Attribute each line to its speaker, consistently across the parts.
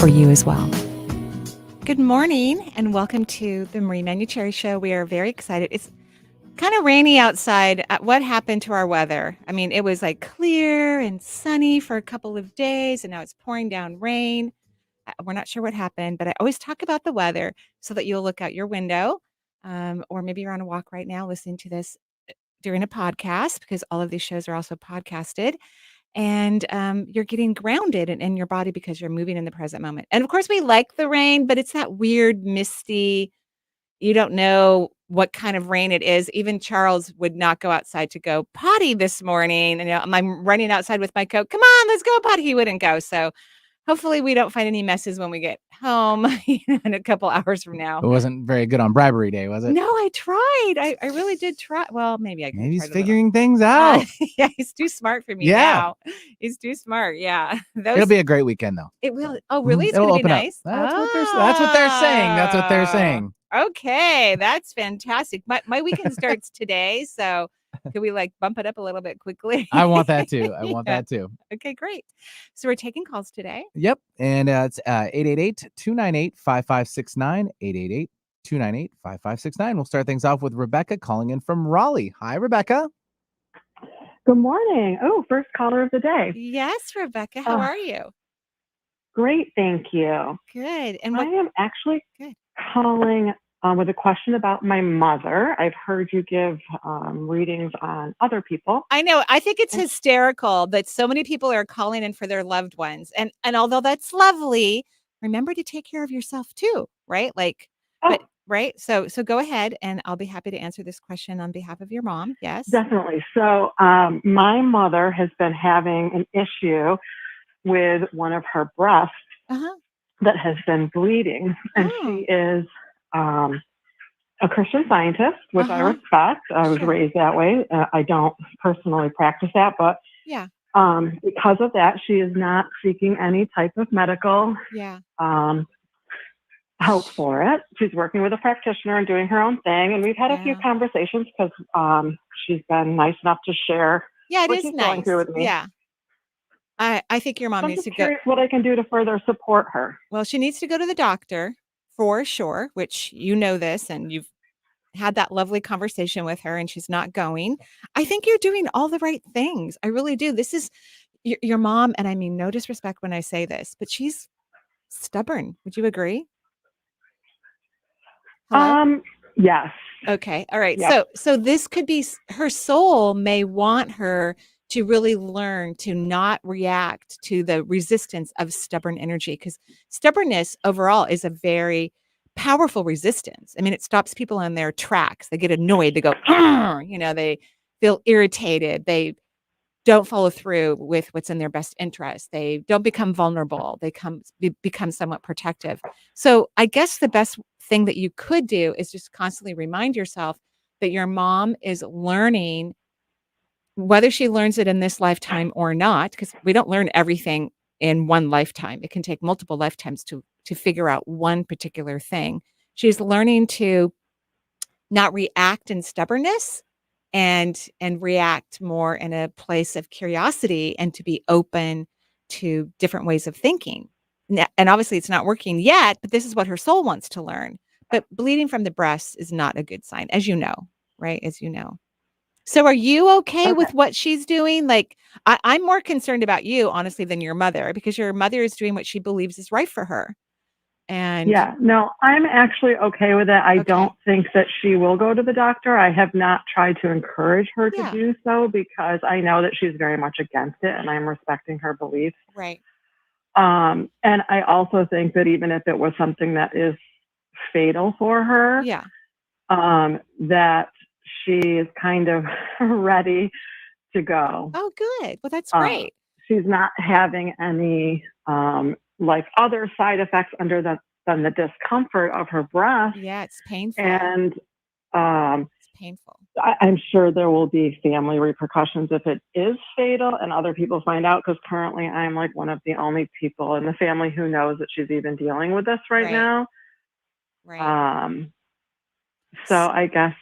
Speaker 1: for you as well. Good morning and welcome to the Manuchehri Show. We are very excited. It's kind of rainy outside. What happened to our weather? I mean, it was like clear and sunny for a couple of days and now it's pouring down rain. We're not sure what happened, but I always talk about the weather so that you'll look out your window, or maybe you're on a walk right now listening to this during a podcast, because all of these shows are also podcasted, and you're getting grounded in your body because you're moving in the present moment. And of course, we like the rain, but it's that weird, misty, you don't know what kind of rain it is. Even Charles would not go outside to go potty this morning. And I'm running outside with my coat. Come on, let's go potty. He wouldn't go. So hopefully we don't find any messes when we get home in a couple hours from now.
Speaker 2: It wasn't very good on bribery day, was it?
Speaker 1: No, I tried. I really did try. Well, maybe I could.
Speaker 2: Maybe he's figuring things out.
Speaker 1: Yeah, he's too smart for me now. He's too smart. Yeah.
Speaker 2: It'll be a great weekend, though.
Speaker 1: It will. Oh, really? It's
Speaker 2: It'll
Speaker 1: going to be
Speaker 2: open
Speaker 1: nice?
Speaker 2: up. That's what they're saying. That's what they're saying.
Speaker 1: Okay, that's fantastic. My weekend starts today, so could we bump it up a little bit quickly?
Speaker 2: I want that too. I want that too.
Speaker 1: Okay, great. So we're taking calls today.
Speaker 2: Yep. And it's 888-298-5569, 888-298-5569. We'll start things off with Rebecca calling in from Raleigh. Hi, Rebecca.
Speaker 3: Good morning. Oh, first caller of the day.
Speaker 1: Yes, Rebecca. How are you?
Speaker 3: Great, thank you.
Speaker 1: Good. And
Speaker 3: I am actually calling with a question about my mother. I've heard you give readings on other people.
Speaker 1: I know. I think it's hysterical that so many people are calling in for their loved ones. And although that's lovely, remember to take care of yourself too, right? Right. So go ahead and I'll be happy to answer this question on behalf of your mom. Yes.
Speaker 3: Definitely. So my mother has been having an issue with one of her breasts that has been bleeding. And she is a Christian Scientist, which I respect. I was raised that way. I don't personally practice that, but because of that, she is not seeking any type of medical help for it. She's working with a practitioner and doing her own thing. And we've had a few conversations because she's been nice enough to share what she's going through with me.
Speaker 1: Yeah. I think your mom needs to go.
Speaker 3: What I can do to further support her.
Speaker 1: Well, she needs to go to the doctor for sure, which you know this, and you've had that lovely conversation with her and she's not going. I think you're doing all the right things. I really do. This is your mom. And I mean, no disrespect when I say this, but she's stubborn. Would you agree?
Speaker 3: Hello? Yes.
Speaker 1: Okay. All right. Yep. So this could be, her soul may want her to really learn to not react to the resistance of stubborn energy, because stubbornness overall is a very powerful resistance. I mean, it stops people in their tracks. They get annoyed. They go, they feel irritated. They don't follow through with what's in their best interest. They don't become vulnerable. They become somewhat protective. So I guess the best thing that you could do is just constantly remind yourself that your mom is learning, whether she learns it in this lifetime or not, because we don't learn everything in one lifetime. It can take multiple lifetimes to figure out one particular thing. She's learning to not react in stubbornness and react more in a place of curiosity and to be open to different ways of thinking. And obviously it's not working yet, but this is what her soul wants to learn. But bleeding from the breast is not a good sign, as you know, right? As you know. So are you okay with what she's doing? I'm more concerned about you, honestly, than your mother, because your mother is doing what she believes is right for her. And
Speaker 3: I'm actually okay with it. I don't think that she will go to the doctor. I have not tried to encourage her to do so because I know that she's very much against it and I'm respecting her beliefs.
Speaker 1: Right.
Speaker 3: And I also think that even if it was something that is fatal for her, that she is kind of ready to go.
Speaker 1: Oh, good. Well, that's great.
Speaker 3: She's not having any other side effects than the discomfort of her breast.
Speaker 1: Yeah, it's painful.
Speaker 3: And
Speaker 1: it's painful.
Speaker 3: I'm sure there will be family repercussions if it is fatal and other people find out, because currently I'm one of the only people in the family who knows that she's even dealing with this right now.
Speaker 1: Right.
Speaker 3: So I guess.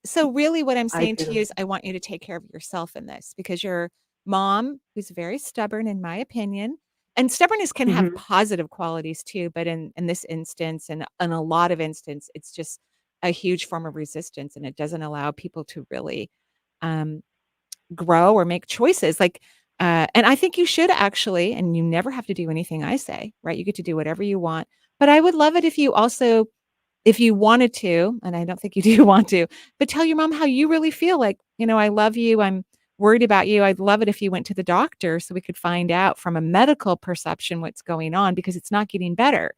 Speaker 1: So really what I'm saying to you is I want you to take care of yourself in this, because your mom, who's very stubborn, in my opinion, And stubbornness can have positive qualities too, but in this instance, and in a lot of instances, it's just a huge form of resistance, and it doesn't allow people to really grow or make choices. And I think you should actually, and you never have to do anything I say, right? You get to do whatever you want. But I would love it if you also, if you wanted to, and I don't think you do want to, but tell your mom how you really feel. Like, I love you. I'm worried about you. I'd love it if you went to the doctor so we could find out from a medical perception what's going on, because it's not getting better.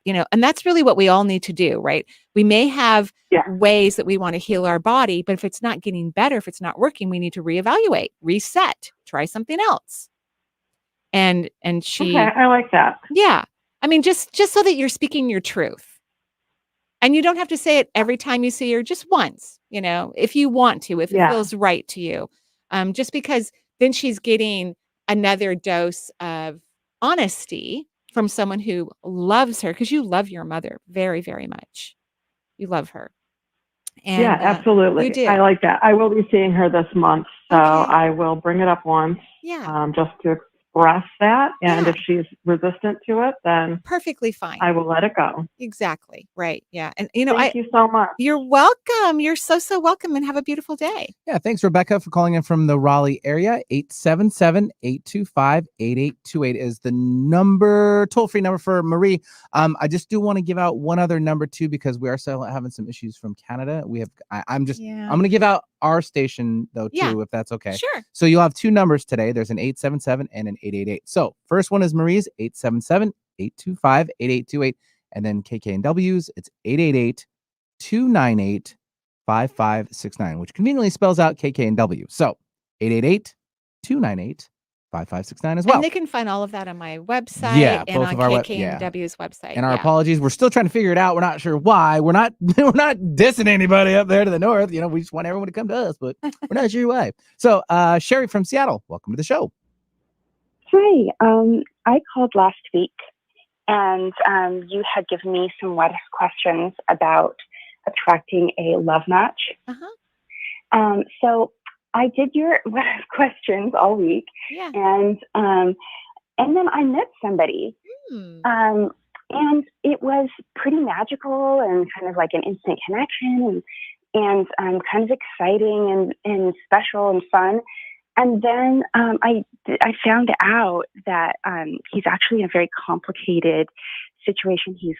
Speaker 1: And that's really what we all need to do, right? We may have ways that we want to heal our body, but if it's not getting better, if it's not working, we need to reevaluate, reset, try something else. And she,
Speaker 3: I like that.
Speaker 1: Yeah. I mean, just so that you're speaking your truth. And you don't have to say it every time you see her, just once, if you want to, if it feels right to you. Just because then she's getting another dose of honesty from someone who loves her, because you love your mother very, very much. You love her. And
Speaker 3: absolutely.
Speaker 1: you do.
Speaker 3: I like that. I will be seeing her this month, so I will bring it up once. Just to express that. And if she's resistant to it, then
Speaker 1: perfectly fine.
Speaker 3: I will let it go.
Speaker 1: Exactly. Right. Yeah. And
Speaker 3: thank you so much.
Speaker 1: You're welcome. You're so welcome, and have a beautiful day.
Speaker 2: Yeah. Thanks, Rebecca, for calling in from the Raleigh area. 877-825-8828 is the number, toll-free number for Marie. I just do want to give out one other number too, because we are still having some issues from Canada. I'm going to give out our station though too, if that's okay.
Speaker 1: Sure.
Speaker 2: So you'll have two numbers today. There's an 877 and an 888. So first one is Marie's, 877-825-8828. And then KKNW's, it's 888-298-5569, which conveniently spells out KKNW. So 888-298-5569 as well.
Speaker 1: And they can find all of that on my website and on KKNW's website.
Speaker 2: And our apologies. We're still trying to figure it out. We're not sure why. We're not dissing anybody up there to the north. We just want everyone to come to us, but we're not sure why. So Sherry from Seattle, welcome to the show.
Speaker 4: Hi. I called last week, and you had given me some questions about attracting a love match. So I did your questions all week, and then I met somebody, and it was pretty magical and kind of like an instant connection, and kind of exciting and special and fun. And then I found out that he's actually in a very complicated situation. He's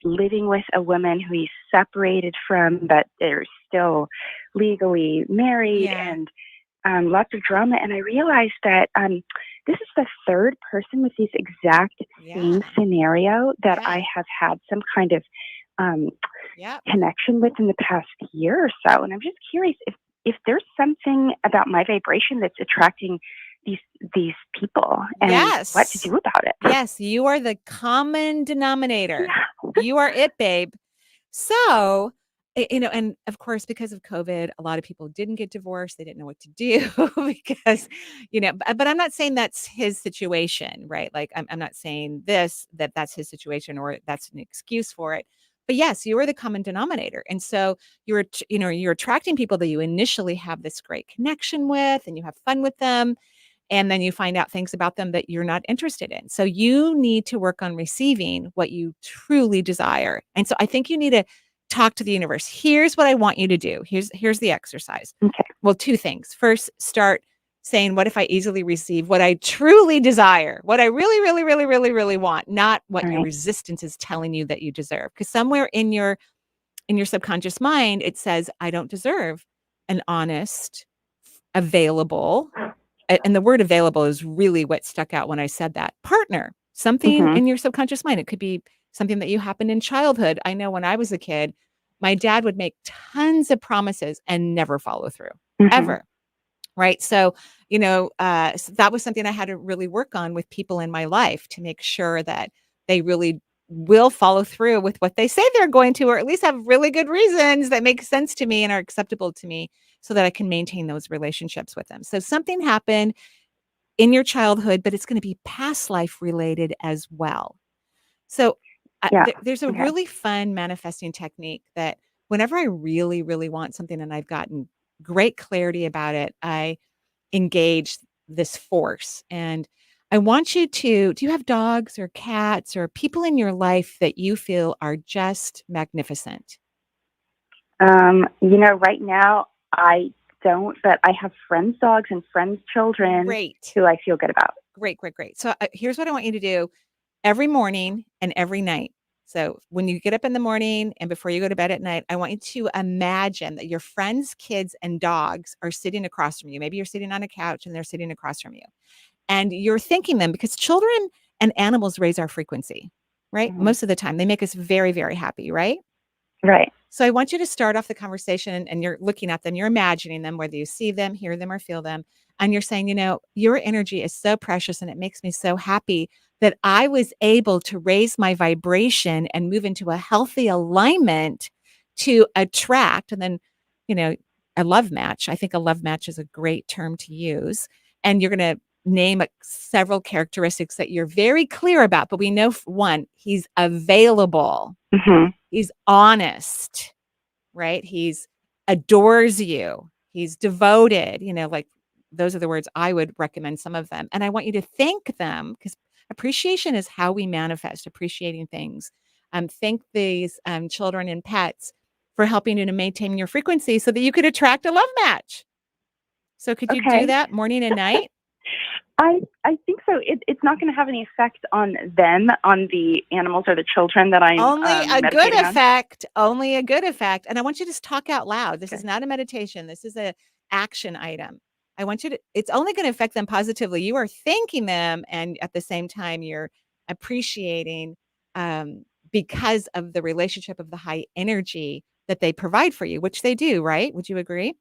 Speaker 4: living with a woman who he's separated from, but they're still legally married, and lots of drama. And I realized that this is the third person with this exact same scenario that I have had some kind of connection with in the past year or so. And I'm just curious if there's something about my vibration that's attracting these people, and what to do about it.
Speaker 1: Yes, you are the common denominator. You are it, babe. So, and of course, because of COVID, a lot of people didn't get divorced. They didn't know what to do because, but I'm not saying that's his situation, right? Like, I'm not saying that's his situation or that's an excuse for it. But yes, you are the common denominator. And so you're attracting people that you initially have this great connection with, and you have fun with them. And then you find out things about them that you're not interested in. So you need to work on receiving what you truly desire. And so I think you need to talk to the universe. Here's what I want you to do. Here's the exercise.
Speaker 4: Okay.
Speaker 1: Well, two things. First, start saying, what if I easily receive what I truly desire, what I really, really, really, really, really want, not what your resistance is telling you that you deserve. Because somewhere in your subconscious mind, it says, I don't deserve an honest, available, and the word available is really what stuck out when I said that, partner, something in your subconscious mind. It could be something that you happened in childhood. I know when I was a kid, my dad would make tons of promises and never follow through, ever. Right. So, so that was something I had to really work on with people in my life to make sure that they really will follow through with what they say they're going to, or at least have really good reasons that make sense to me and are acceptable to me, so that I can maintain those relationships with them. So something happened in your childhood, but it's going to be past life related as well. So there's a really fun manifesting technique that whenever I really, really want something and I've gotten great clarity about it, I engage this force. And I want you to, do you have dogs or cats or people in your life that you feel are just magnificent?
Speaker 4: Right now I don't, but I have friends' dogs and friends' children
Speaker 1: Great.
Speaker 4: who I feel good about.
Speaker 1: Great. So here's what I want you to do every morning and every night. So when you get up in the morning and before you go to bed at night, I want you to imagine that your friends, kids, and dogs are sitting across from you. Maybe you're sitting on a couch and they're sitting across from you. And you're thanking them because children and animals raise our frequency, right?
Speaker 4: Mm-hmm.
Speaker 1: Most of the time, they make us very, very happy, right?
Speaker 4: Right.
Speaker 1: So I want you to start off the conversation and you're looking at them, you're imagining them, whether you see them, hear them, or feel them. And you're saying, your energy is so precious and it makes me so happy that I was able to raise my vibration and move into a healthy alignment to attract. And then, a love match. I think a love match is a great term to use. And you're going to name several characteristics that you're very clear about. But we know, one, he's available.
Speaker 4: Mm-hmm.
Speaker 1: He's honest, right? He's adores you. He's devoted, like those are the words I would recommend, some of them. And I want you to thank them because appreciation is how we manifest appreciating things. Thank these children and pets for helping you to maintain your frequency so that you could attract a love match. So could you do that morning and night?
Speaker 4: I think so. It's not going to have any effect on them, on the animals or the children that I'm
Speaker 1: only a good
Speaker 4: on.
Speaker 1: effect. Only a good effect. And I want you to just talk out loud. This is not a meditation. This is an action item. I want you to. It's only going to affect them positively. You are thanking them, and at the same time, you're appreciating because of the relationship of the high energy that they provide for you, which they do. Right? Would you agree?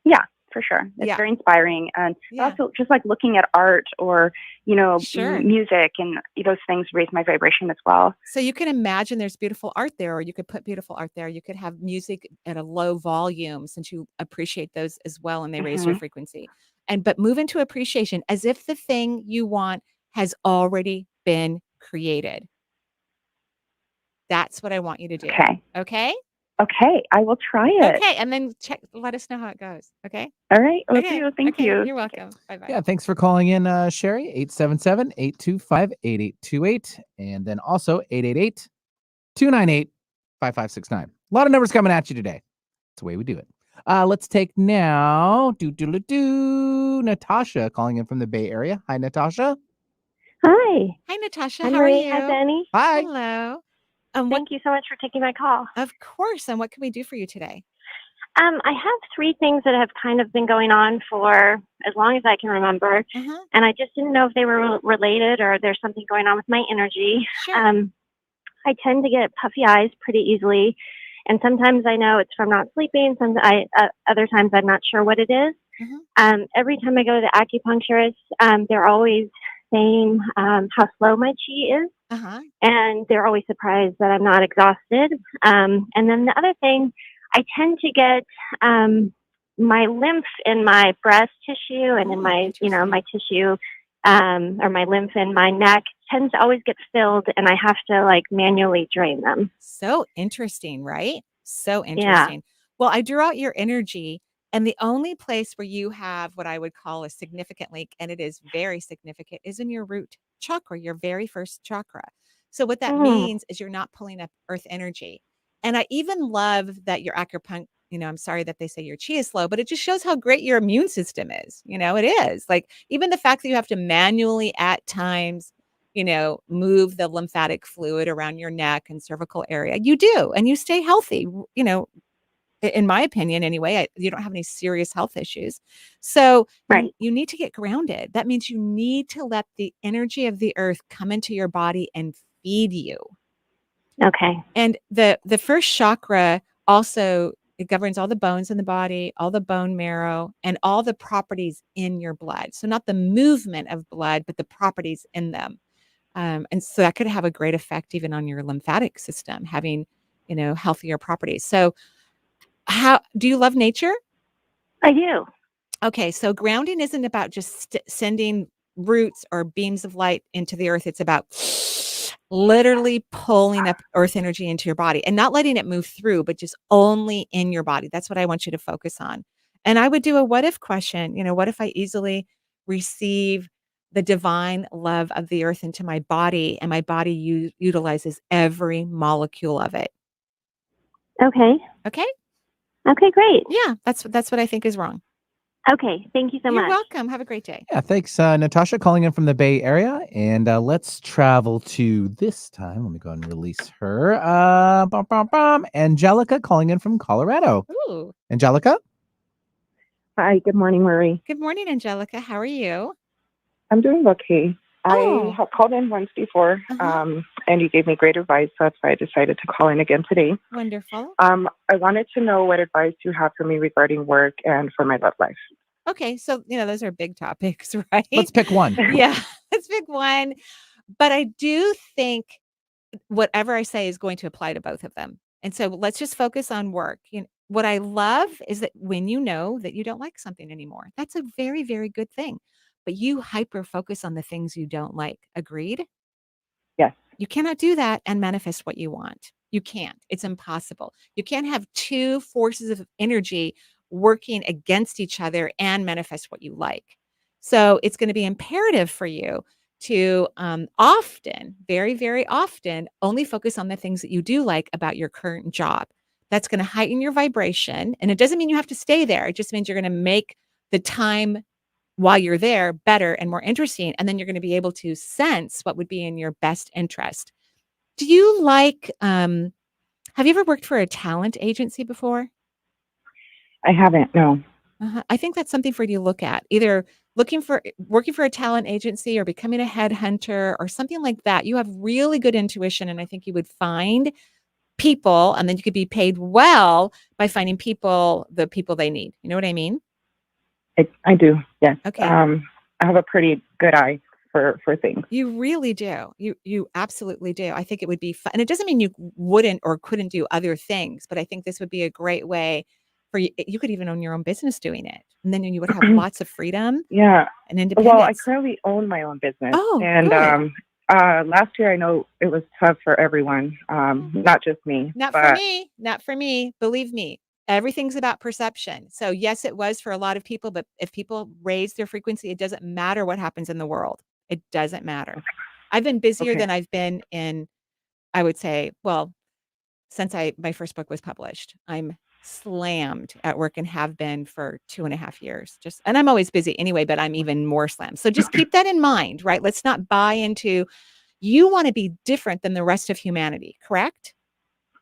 Speaker 4: Yeah. For sure. It's very inspiring. And also just like looking at art or, music and those things raise my vibration as well.
Speaker 1: So you can imagine there's beautiful art there, or you could put beautiful art there. You could have music at a low volume since you appreciate those as well and they raise your frequency. But move into appreciation as if the thing you want has already been created. That's what I want you to do. Okay?
Speaker 4: Okay, I will try it.
Speaker 1: Okay, and then let us know how it goes. Okay?
Speaker 4: All right. Okay. Thank you.
Speaker 1: You're welcome. Bye-bye.
Speaker 2: Yeah, thanks for calling in, Sherry. 877-825-8828. And then also 888-298-5569. A lot of numbers coming at you today. That's the way we do it. Let's take now Natasha calling in from the Bay Area. Hi, Natasha.
Speaker 5: Hi.
Speaker 1: Hi, Natasha.
Speaker 5: Hi,
Speaker 1: how
Speaker 5: Marie.
Speaker 1: are you?
Speaker 5: Hi, Benny.
Speaker 2: Hi.
Speaker 1: Hello.
Speaker 5: Thank you so much for taking my call.
Speaker 1: Of course. And what can we do for you today?
Speaker 5: I have three things that have kind of been going on for as long as I can remember. And I just didn't know if they were related or there's something going on with my energy.
Speaker 1: Sure.
Speaker 5: I tend to get puffy eyes pretty easily. And sometimes I know it's from not sleeping. Other times I'm not sure what it is. Every time I go to the acupuncturist, they're always saying how slow my chi is. And they're always surprised that I'm not exhausted. And then the other thing, I tend to get my lymph in my breast tissue and in my, my tissue or my lymph in my neck tends to always get filled and I have to like manually drain them.
Speaker 1: So interesting, right? So interesting. Yeah. Well, I drew out your energy and the only place where you have what I would call a significant leak, and it is very significant, is in your root chakra, your very first chakra. So what that means is you're not pulling up earth energy. And I even love that your acupuncture, I'm sorry that they say your chi is slow, but it just shows how great your immune system is. It is like even the fact that you have to manually at times, move the lymphatic fluid around your neck and cervical area. You do, and you stay healthy, in my opinion, anyway. You don't have any serious health issues. So you need to get grounded. That means you need to let the energy of the earth come into your body and feed you.
Speaker 5: Okay.
Speaker 1: And the first chakra also, it governs all the bones in the body, all the bone marrow, and all the properties in your blood. So not the movement of blood, but the properties in them. And so that could have a great effect even on your lymphatic system, having, healthier properties. So how do you love nature?
Speaker 5: I do.
Speaker 1: Okay. So grounding isn't about just sending roots or beams of light into the earth. It's about literally pulling up earth energy into your body and not letting it move through, but just only in your body. That's what I want you to focus on. And I would do a what if question. What if I easily receive the divine love of the earth into my body, and my body utilizes every molecule of it.
Speaker 5: Okay.
Speaker 1: Okay?
Speaker 5: Okay, great.
Speaker 1: Yeah, that's what I think is wrong.
Speaker 5: Okay, thank you so much.
Speaker 1: You're welcome. Have a great day.
Speaker 2: Yeah, thanks, Natasha, calling in from the Bay Area. And let's travel to this time. Let me go ahead and release her. Angelica calling in from Colorado.
Speaker 1: Ooh.
Speaker 2: Angelica?
Speaker 6: Hi, good morning, Marie.
Speaker 1: Good morning, Angelica. How are you?
Speaker 6: I'm doing okay.
Speaker 1: Oh.
Speaker 6: I have called in once before, and you gave me great advice. So that's why I decided to call in again today.
Speaker 1: Wonderful.
Speaker 6: I wanted to know what advice you have for me regarding work and for my love life.
Speaker 1: Okay, so those are big topics, right?
Speaker 2: Let's pick one.
Speaker 1: Yeah, let's pick one. But I do think whatever I say is going to apply to both of them. And so let's just focus on work. What I love is that when you know that you don't like something anymore, that's a very, very good thing. But you hyper focus on the things you don't like. Agreed?
Speaker 6: Yes.
Speaker 1: You cannot do that and manifest what you want. You can't. It's impossible. You can't have two forces of energy working against each other and manifest what you like. So it's going to be imperative for you to often, very, very often, only focus on the things that you do like about your current job. That's going to heighten your vibration. And it doesn't mean you have to stay there. It just means you're going to make the time while you're there better and more interesting. And then you're going to be able to sense what would be in your best interest. Do you like, have you ever worked for a talent agency before?
Speaker 6: I haven't, no.
Speaker 1: I think that's something for you to look at, either working for a talent agency or becoming a headhunter or something like that. You have really good intuition, and I think you would find people, and then you could be paid well by finding the people they need. You know what I mean?
Speaker 6: I do, yes.
Speaker 1: Okay.
Speaker 6: I have a pretty good eye for things.
Speaker 1: You really do. You absolutely do. I think it would be fun. And it doesn't mean you wouldn't or couldn't do other things, but I think this would be a great way for you. You could even own your own business doing it. And then you would have lots of freedom.
Speaker 6: Yeah.
Speaker 1: And independence.
Speaker 6: Well, I currently own my own business.
Speaker 1: Oh,
Speaker 6: and
Speaker 1: good.
Speaker 6: Last year, I know it was tough for everyone, not just me.
Speaker 1: Not for me. Believe me, everything's about perception. So yes, it was for a lot of people, but if people raise their frequency, it doesn't matter what happens in the world. It doesn't matter. Okay. I've been busier than I've been in, I would say, well, since my first book was published. I'm slammed at work and have been for 2.5 years. And I'm always busy anyway, but I'm even more slammed. So just keep that in mind, right? Let's not buy into, you want to be different than the rest of humanity, correct?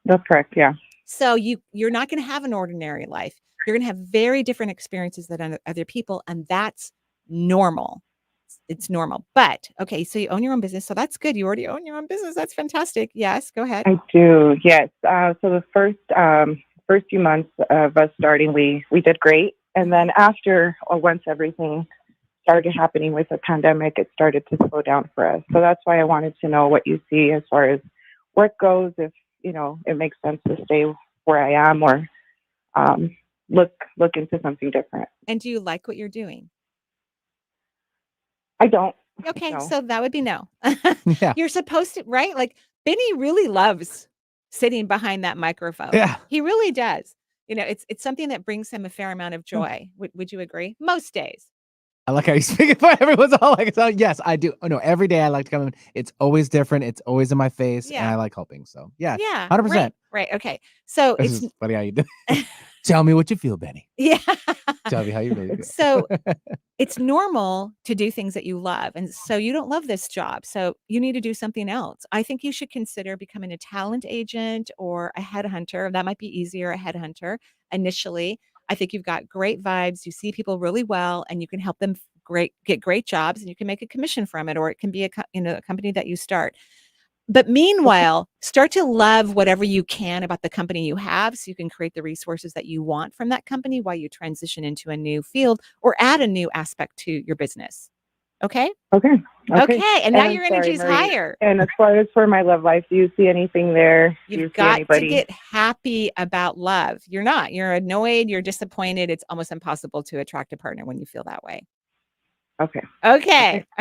Speaker 6: That's correct, yeah.
Speaker 1: So you're not going to have an ordinary life. You're going to have very different experiences than other people, and that's normal. It's normal. But okay, so you own your own business. So that's good. You already own your own business. That's fantastic. Yes, go ahead.
Speaker 6: I do. Yes. So the first few months of us starting, we did great. And then after, or once everything started happening with the pandemic, it started to slow down for us. So that's why I wanted to know what you see as far as work goes, if, it makes sense to stay where I am or look into something different.
Speaker 1: And do you like what you're doing?
Speaker 6: I don't.
Speaker 1: Okay,
Speaker 6: no.
Speaker 1: So that would be no.
Speaker 2: Yeah.
Speaker 1: You're supposed to, right? Like Benny really loves sitting behind that microphone.
Speaker 2: Yeah.
Speaker 1: He really does. It's something that brings him a fair amount of joy. Would you agree? Most days.
Speaker 2: I like how you speak it, but everyone's all like, so yes, I do. Oh, no, every day I like to come in. It's always different. It's always in my face, and I like helping. So yeah, 100%.
Speaker 1: Right. Okay. So
Speaker 2: this is funny how you do. Tell me what you feel, Benny.
Speaker 1: Yeah.
Speaker 2: Tell me how you really feel.
Speaker 1: So it's normal to do things that you love, and so you don't love this job, so you need to do something else. I think you should consider becoming a talent agent or a headhunter. That might be easier, a headhunter initially. I think you've got great vibes. You see people really well, and you can help them get great jobs, and you can make a commission from it, or it can be a company that you start. But meanwhile, start to love whatever you can about the company you have, so you can create the resources that you want from that company while you transition into a new field or add a new aspect to your business. Okay.
Speaker 6: Okay.
Speaker 1: And now your energy is higher.
Speaker 6: And as far as for my love life, do you see anything there?
Speaker 1: You've got to get happy about love. You're not. You're annoyed. You're disappointed. It's almost impossible to attract a partner when you feel that way.
Speaker 6: Okay.
Speaker 1: All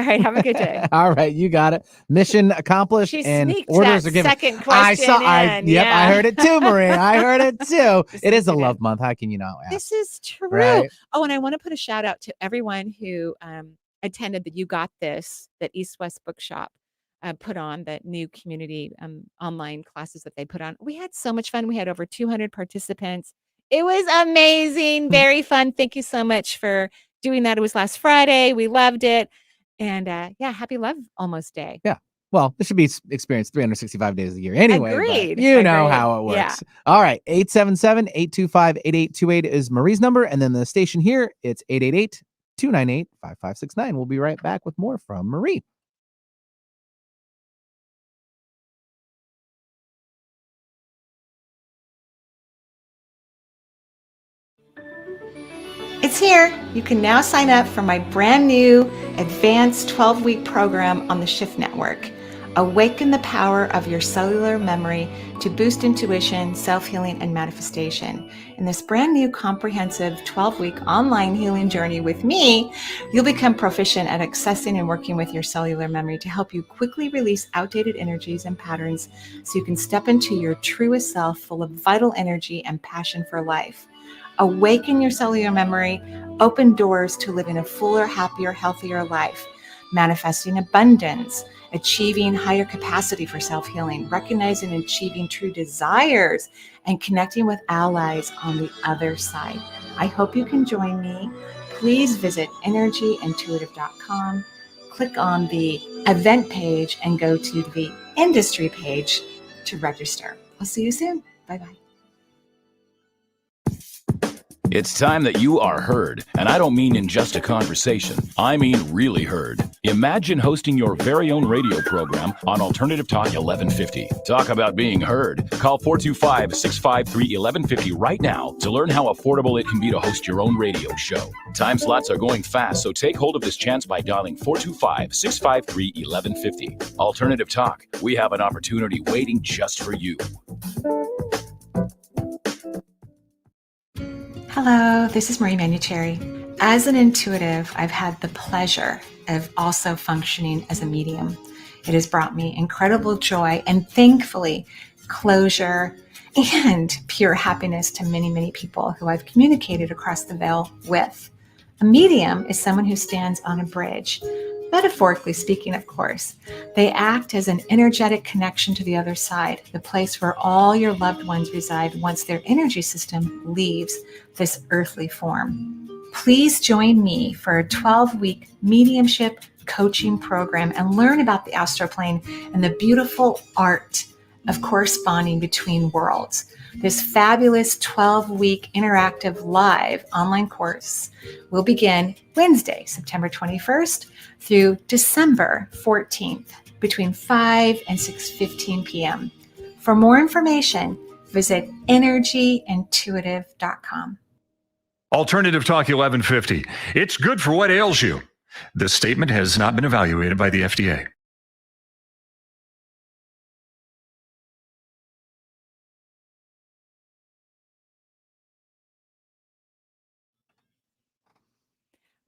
Speaker 1: right. Have a good day.
Speaker 2: All right. You got it. Mission accomplished.
Speaker 1: She
Speaker 2: and
Speaker 1: sneaked
Speaker 2: orders
Speaker 1: that
Speaker 2: are given.
Speaker 1: second question
Speaker 2: I heard it too, Marie. I heard it too. It is a love month. How can you not ask?
Speaker 1: This is true.
Speaker 2: Right?
Speaker 1: Oh, and I want to put a shout out to everyone who attended the You Got This that East West Bookshop put on, the new community online classes that they put on. We had so much fun. We had over 200 participants. It was amazing. Very fun. Thank you so much for doing that. It was last Friday. We loved it. And happy Love Almost Day.
Speaker 2: Yeah. Well, this should be experienced 365 days a year anyway.
Speaker 1: Agreed.
Speaker 2: But you know how it works. Yeah. All right. 877-825-8828 is Marie's number. And then the station here, it's 888-298-5569. We'll be right back with more from Marie.
Speaker 1: It's here. You can now sign up for my brand new advanced 12-week program on the Shift Network. Awaken the power of your cellular memory to boost intuition, self-healing, and manifestation. In this brand new comprehensive 12-week online healing journey with me, you'll become proficient at accessing and working with your cellular memory to help you quickly release outdated energies and patterns so you can step into your truest self full of vital energy and passion for life. Awaken your cellular memory, open doors to living a fuller, happier, healthier life, manifesting abundance, achieving higher capacity for self-healing, recognizing and achieving true desires, and connecting with allies on the other side. I hope you can join me. Please visit energyintuitive.com, click on the event page, and go to the industry page to register. I'll see you soon. Bye-bye.
Speaker 7: It's time that you are heard, and I don't mean in just a conversation. I mean really heard. Imagine hosting your very own radio program on Alternative Talk 1150. Talk about being heard. Call 425-653-1150 right now to learn how affordable it can be to host your own radio show. Time slots are going fast, so take hold of this chance by dialing 425-653-1150. Alternative Talk. We have an opportunity waiting just for you.
Speaker 1: Hello, this is Marie Manuchehri. As an intuitive, I've had the pleasure of also functioning as a medium. It has brought me incredible joy and thankfully closure and pure happiness to many, many people who I've communicated across the veil with. A medium is someone who stands on a bridge. Metaphorically speaking, of course, they act as an energetic connection to the other side, the place where all your loved ones reside once their energy system leaves this earthly form. Please join me for a 12-week mediumship coaching program and learn about the astral plane and the beautiful art of corresponding between worlds. This fabulous 12-week interactive live online course will begin Wednesday, September 21st through December 14th between 5 and 6:15 p.m. For more information, visit energyintuitive.com.
Speaker 8: Alternative Talk 1150. It's good for what ails you. This statement has not been evaluated by the FDA.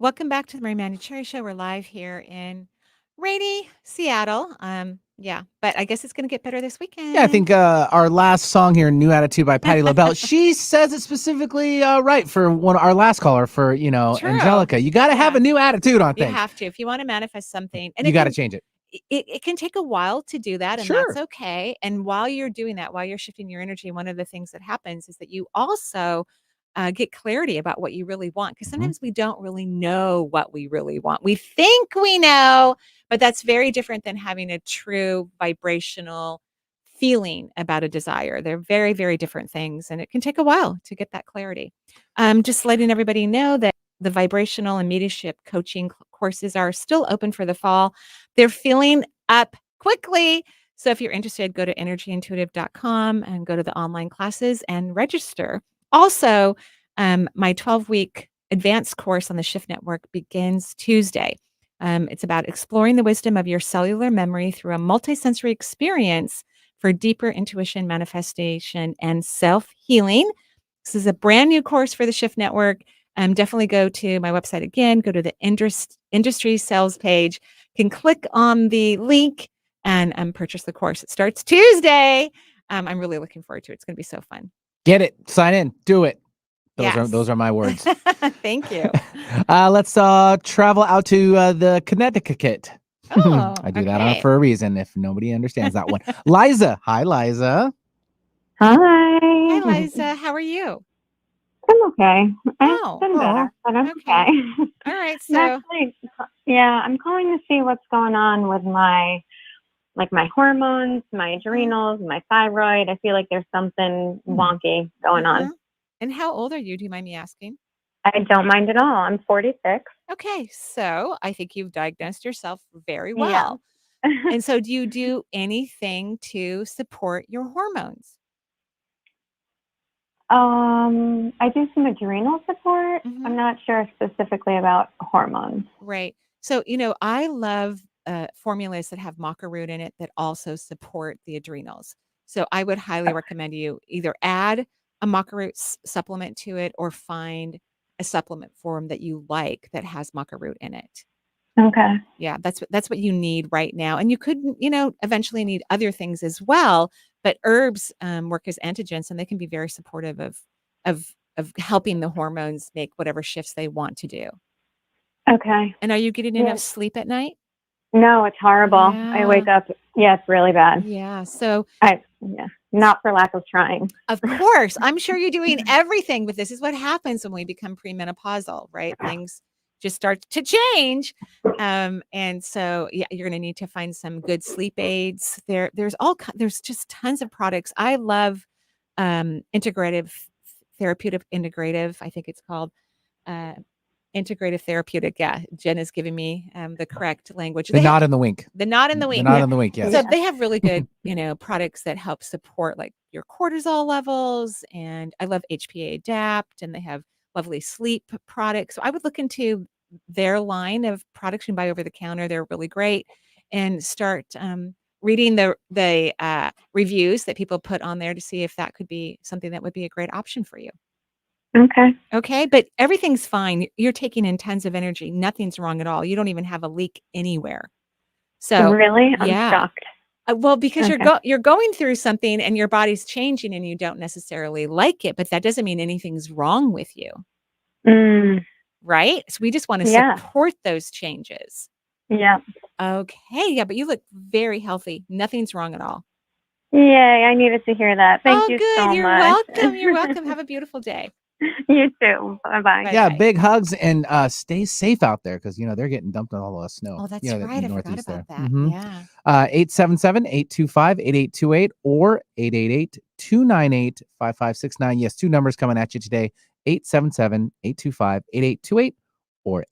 Speaker 1: Welcome back to the Marie Manuchehri Show. We're live here in rainy Seattle. But I guess it's going to get better this weekend.
Speaker 2: Yeah, I think our last song here, New Attitude by Patti LaBelle, she says it specifically right for our last caller for, True. Angelica. You got to have a new attitude on things.
Speaker 1: You have to. If you want to manifest something. And
Speaker 2: you got to change it.
Speaker 1: It can take a while to do that, and that's okay. And while you're doing that, while you're shifting your energy, one of the things that happens is that you also get clarity about what you really want. Because sometimes we don't really know what we really want. We think we know, but that's very different than having a true vibrational feeling about a desire. They're very, very different things. And it can take a while to get that clarity. Just letting everybody know that the vibrational and mediumship coaching courses are still open for the fall. They're filling up quickly. So if you're interested, go to energyintuitive.com and go to the online classes and register. Also, my 12-week advanced course on the Shift Network begins Tuesday. It's about exploring the wisdom of your cellular memory through a multisensory experience for deeper intuition, manifestation, and self-healing. This is a brand new course for the Shift Network. Definitely go to my website again, go to the industry sales page, can click on the link and purchase the course. It starts Tuesday. I'm really looking forward to it. It's going to be so fun.
Speaker 2: Get it. Sign in. Do it. Those are my words.
Speaker 1: Thank you.
Speaker 2: Let's travel out to the Connecticut.
Speaker 1: Oh,
Speaker 2: I do that for a reason. If nobody understands that one, Liza. Hi, Liza.
Speaker 1: Hi, Liza. How are you?
Speaker 4: I'm okay.
Speaker 1: Oh,
Speaker 4: I've been better, but I'm okay.
Speaker 1: All right.
Speaker 4: So actually, I'm calling to see what's going on with my hormones, my adrenals, my thyroid. I feel like there's something wonky going on.
Speaker 1: And how old are you? Do you mind me asking?
Speaker 4: I don't mind at all. I'm 46.
Speaker 1: Okay, so I think you've diagnosed yourself very well. Yeah. And so do you do anything to support your hormones?
Speaker 4: I do some adrenal support. I'm not sure specifically about hormones.
Speaker 1: Right. So, I love formulas that have maca root in it that also support the adrenals. So I would highly recommend you either add a maca root supplement to it or find a supplement form that you like that has maca root in it.
Speaker 4: Okay.
Speaker 1: Yeah, that's what you need right now. And you could, eventually need other things as well, but herbs work as antigens and they can be very supportive of helping the hormones make whatever shifts they want to do.
Speaker 4: Okay.
Speaker 1: And are you getting enough sleep at night?
Speaker 4: No, it's horrible.
Speaker 1: Yeah.
Speaker 4: I wake up, it's really bad.
Speaker 1: Yeah. So
Speaker 4: not for lack of trying.
Speaker 1: Of course. I'm sure you're doing everything, but this is what happens when we become premenopausal, right? Things just start to change. And so you're going to need to find some good sleep aids. There's just tons of products. I love integrative I think it's called integrative therapeutic. Yeah. Jen is giving me the correct language.
Speaker 2: The nod and the wink.
Speaker 1: The nod and the wink.
Speaker 2: The nod and the wink, yes.
Speaker 1: So they have really good, products that help support like your cortisol levels. And I love HPA Adapt, and they have lovely sleep products. So I would look into their line of products you can buy over the counter. They're really great. And start reading the reviews that people put on there to see if that could be something that would be a great option for you. Okay. But everything's fine. You're taking in tons of energy. Nothing's wrong at all. You don't even have a leak anywhere. So
Speaker 4: really, I'm shocked.
Speaker 1: Well, because you're going through something and your body's changing and you don't necessarily like it, but that doesn't mean anything's wrong with you. Right? So we just want to support those changes.
Speaker 4: Yeah.
Speaker 1: Okay. Yeah, but you look very healthy. Nothing's wrong at all.
Speaker 4: Yay, I needed to hear that. Thank you so much.
Speaker 1: You're welcome. You're welcome. Have a beautiful day.
Speaker 4: You too. Bye-bye.
Speaker 2: Yeah, big hugs and stay safe out there because they're getting dumped on all the snow.
Speaker 1: Oh, that's right. I forgot about that. Yeah.
Speaker 2: 877-825-8828 or 888-298-5569. Yes, two numbers coming at you today. 877-825-8828 or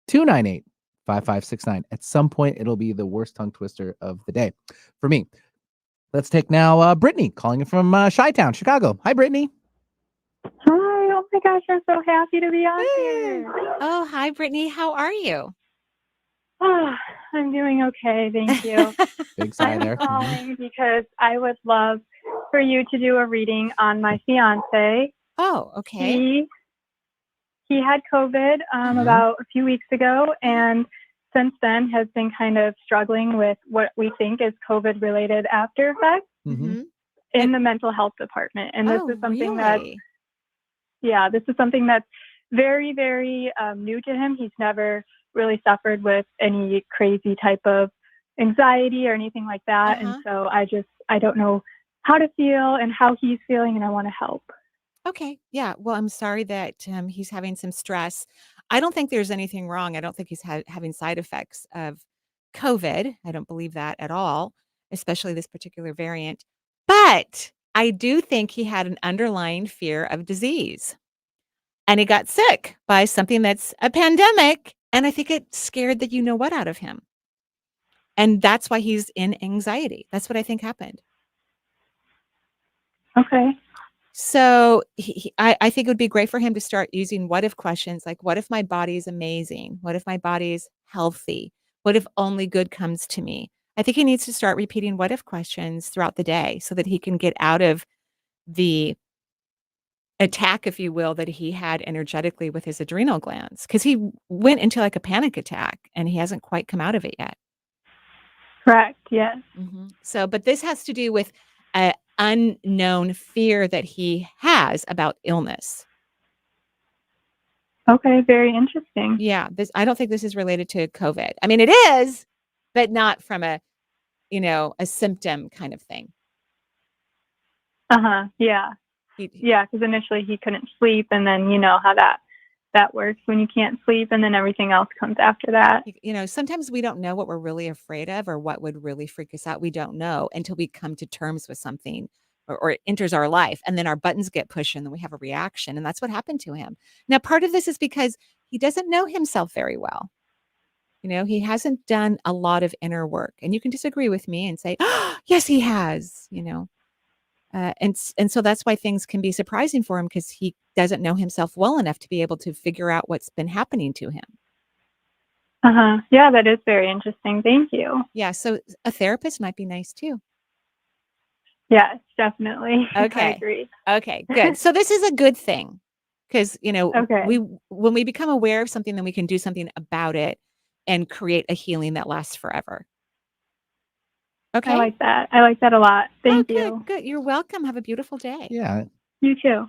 Speaker 2: 888-298-5569. At some point, it'll be the worst tongue twister of the day for me. Let's take now Brittany calling in from Chi-Town, Chicago. Hi, Brittany.
Speaker 9: Hi, oh my gosh, I'm so happy to be on here.
Speaker 1: Oh, hi, Brittany. How are you?
Speaker 9: Oh, I'm doing okay, thank you.
Speaker 2: Big sigh there.
Speaker 9: I'm calling because I would love for you to do a reading on my fiance.
Speaker 1: Oh, okay.
Speaker 9: He had COVID about a few weeks ago, and since then has been kind of struggling with what we think is COVID-related after effects in the mental health department. And this is something this is something that's very, very new to him. He's never really suffered with any crazy type of anxiety or anything like that. And so I don't know how to feel and how he's feeling, and I want to help.
Speaker 1: Okay. Yeah. Well, I'm sorry that he's having some stress. I don't think there's anything wrong. I don't think he's having side effects of COVID. I don't believe that at all, especially this particular variant. But I do think he had an underlying fear of disease. And he got sick by something that's a pandemic. And I think it scared the you-know-what out of him. And that's why he's in anxiety. That's what I think happened.
Speaker 9: Okay.
Speaker 1: So I think it would be great for him to start using what if questions, like what if my body is amazing? What if my body is healthy? What if only good comes to me? I think he needs to start repeating what if questions throughout the day so that he can get out of the attack, if you will, that he had energetically with his adrenal glands, because he went into like a panic attack and he hasn't quite come out of it yet.
Speaker 9: Correct. Yes.
Speaker 1: So, but this has to do with an unknown fear that he has about illness.
Speaker 9: Okay, very interesting.
Speaker 1: Yeah, I don't think this is related to COVID. I mean, it is, but not from a symptom kind of thing.
Speaker 9: Yeah. Yeah, because initially he couldn't sleep, and then you know how that works when you can't sleep, and then everything else comes after that.
Speaker 1: Sometimes we don't know what we're really afraid of or what would really freak us out. We don't know until we come to terms with something or it enters our life, and then our buttons get pushed and then we have a reaction. And that's what happened to him. Now, part of this is because he doesn't know himself very well. He hasn't done a lot of inner work, and you can disagree with me and say, oh, yes, he has, and so that's why things can be surprising for him, because he doesn't know himself well enough to be able to figure out what's been happening to him.
Speaker 9: Yeah, that is very interesting. Thank you.
Speaker 1: Yeah, so a therapist might be nice too.
Speaker 9: Yes, definitely.
Speaker 1: Okay.
Speaker 9: I agree.
Speaker 1: Okay, good. So this is a good thing, because
Speaker 9: Okay.
Speaker 1: when we become aware of something, then we can do something about it and create a healing that lasts forever. Okay.
Speaker 9: I like that. I like that a lot. Thank you.
Speaker 1: Good. You're welcome. Have a beautiful day.
Speaker 2: Yeah.
Speaker 9: You too.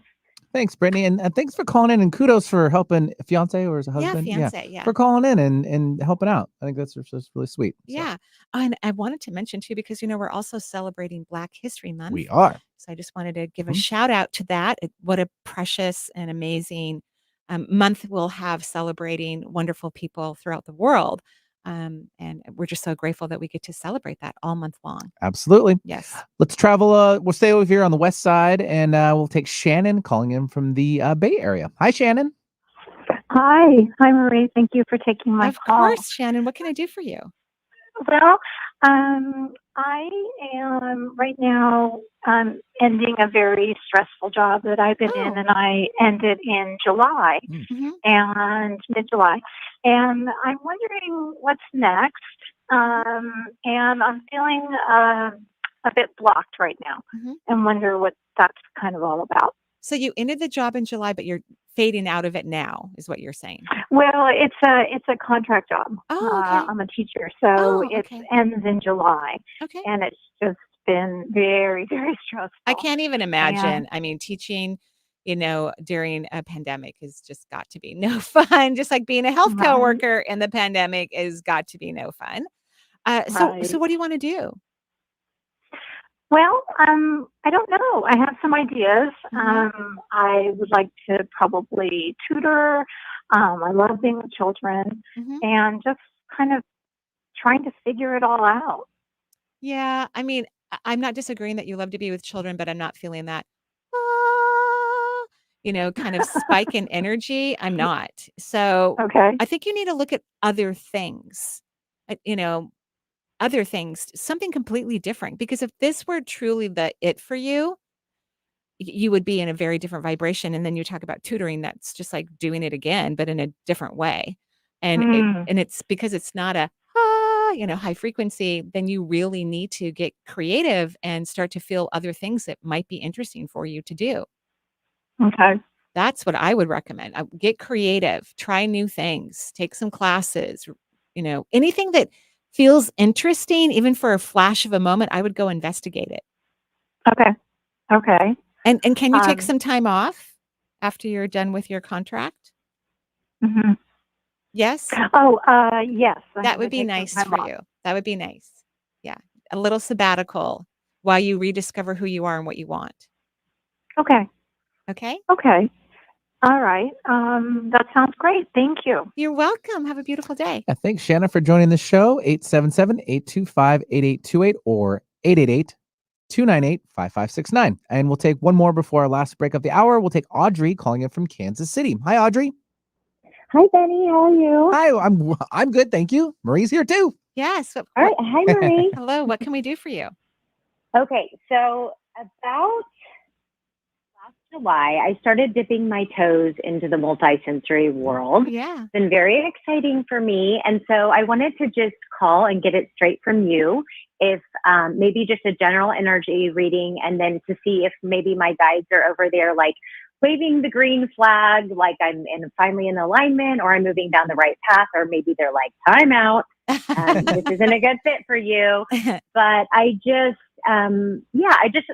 Speaker 2: Thanks, Brittany. And thanks for calling in, and kudos for helping fiance or his husband.
Speaker 1: Yeah, fiance. Yeah.
Speaker 2: For calling in and helping out. I think that's really sweet. So.
Speaker 1: Yeah. And I wanted to mention too, because, we're also celebrating Black History Month.
Speaker 2: We are.
Speaker 1: So I just wanted to give a shout out to that. What a precious and amazing month we'll have celebrating wonderful people throughout the world. And we're just so grateful that we get to celebrate that all month long.
Speaker 2: Absolutely.
Speaker 1: Yes.
Speaker 2: Let's travel. We'll stay over here on the west side, and we'll take Shannon calling in from the Bay Area. Hi, Shannon.
Speaker 10: Hi, Marie. Thank you for taking my call.
Speaker 1: Of course, Shannon. What can I do for you?
Speaker 10: Well, I am right now ending a very stressful job that I've been in, and I ended in July and mid-July. And I'm wondering what's next. And I'm feeling a bit blocked right now, and wonder what that's kind of all about.
Speaker 1: So you ended the job in July, but you're fading out of it now, is what you're saying?
Speaker 10: Well, it's a contract job.
Speaker 1: Oh, okay.
Speaker 10: I'm a teacher, so it ends in July.
Speaker 1: Okay.
Speaker 10: And it's just been very, very stressful.
Speaker 1: I can't even imagine. I mean, teaching, during a pandemic has just got to be no fun. Just like being a healthcare worker in the pandemic has got to be no fun. So what do you want to do?
Speaker 10: Well, I don't know. I have some ideas. I would like to probably tutor. I love being with children, and just kind of trying to figure it all out.
Speaker 1: Yeah, I mean, I'm not disagreeing that you love to be with children, but I'm not feeling that, kind of spike in energy. I'm not. So I think you need to look at other things, other things, something completely different. Because if this were truly it for you, you would be in a very different vibration. And then you talk about tutoring, that's just like doing it again, but in a different way. And it's because it's not a high frequency, then you really need to get creative and start to feel other things that might be interesting for you to do.
Speaker 10: Okay.
Speaker 1: That's what I would recommend. Get creative, try new things, take some classes, anything that feels interesting, even for a flash of a moment, I would go investigate it.
Speaker 10: Okay.
Speaker 1: And can you take some time off after you're done with your contract? Yes?
Speaker 10: Oh, yes.
Speaker 1: That would be nice for you. That would be nice. Yeah. A little sabbatical while you rediscover who you are and what you want.
Speaker 10: Okay.
Speaker 1: Okay?
Speaker 10: Okay. All right. That sounds great. Thank you.
Speaker 1: You're welcome. Have a beautiful day.
Speaker 2: Yeah, thanks, Shannon, for joining the show. 877-825-8828 or 888-298-5569. And we'll take one more before our last break of the hour. We'll take Audrey calling in from Kansas City. Hi, Audrey.
Speaker 11: Hi, Benny. How are you?
Speaker 2: Hi, I'm good, thank you. Marie's here too.
Speaker 1: Yes.
Speaker 11: All right. Hi, Marie.
Speaker 1: Hello. What can we do for you?
Speaker 11: Okay. So about last July, I started dipping my toes into the multisensory world.
Speaker 1: Yeah.
Speaker 11: It's been very exciting for me. And so I wanted to just call and get it straight from you. If maybe just a general energy reading, and then to see if maybe my guides are over there, like waving the green flag, like I'm finally in alignment, or I'm moving down the right path, or maybe they're like, time out. This isn't a good fit for you. But I just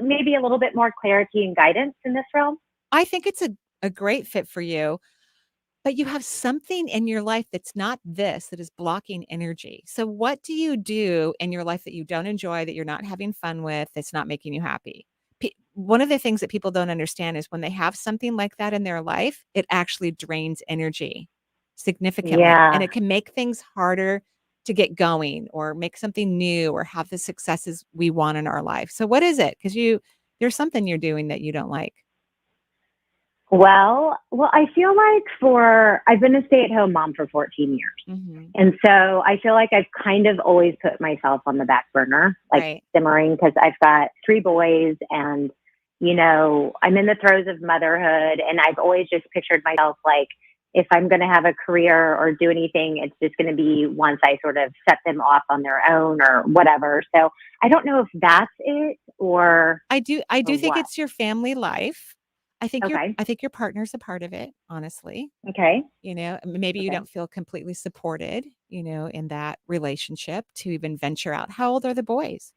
Speaker 11: maybe a little bit more clarity and guidance in this realm.
Speaker 1: I think it's a great fit for you. But you have something in your life that's not this, that is blocking energy. So what do you do in your life that you don't enjoy, that you're not having fun with, that's not making you happy? One of the things that people don't understand is when they have something like that in their life, it actually drains energy significantly. And it can make things harder to get going or make something new or have the successes we want in our life. So what is it? Because there's something you're doing that you don't like.
Speaker 11: Well, I feel like I've been a stay-at-home mom for 14 years. And so I feel like I've kind of always put myself on the back burner, like simmering, because I've got 3 boys and, you know, I'm in the throes of motherhood, and I've always just pictured myself like, if I'm going to have a career or do anything, it's just going to be once I sort of set them off on their own or whatever. So I don't know if that's it or
Speaker 1: I do think it's your family life. I think your partner's a part of it, honestly.
Speaker 11: Okay.
Speaker 1: You know, maybe you don't feel completely supported, you know, in that relationship to even venture out. How old are the boys?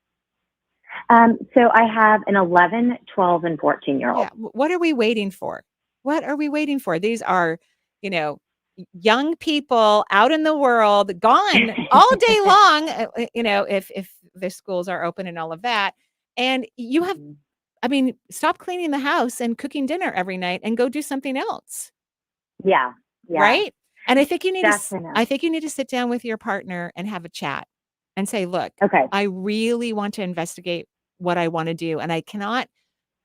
Speaker 11: So I have an 11, 12, and 14-year-old.
Speaker 1: Yeah. What are we waiting for? What are we waiting for? These are, you know, young people out in the world, gone all day long, you know, if the schools are open and all of that. And you have, I mean, stop cleaning the house and cooking dinner every night and go do something else.
Speaker 11: Yeah.
Speaker 1: Right? And I think you need to sit down with your partner and have a chat and say, look, I really want to investigate what I want to do. And I cannot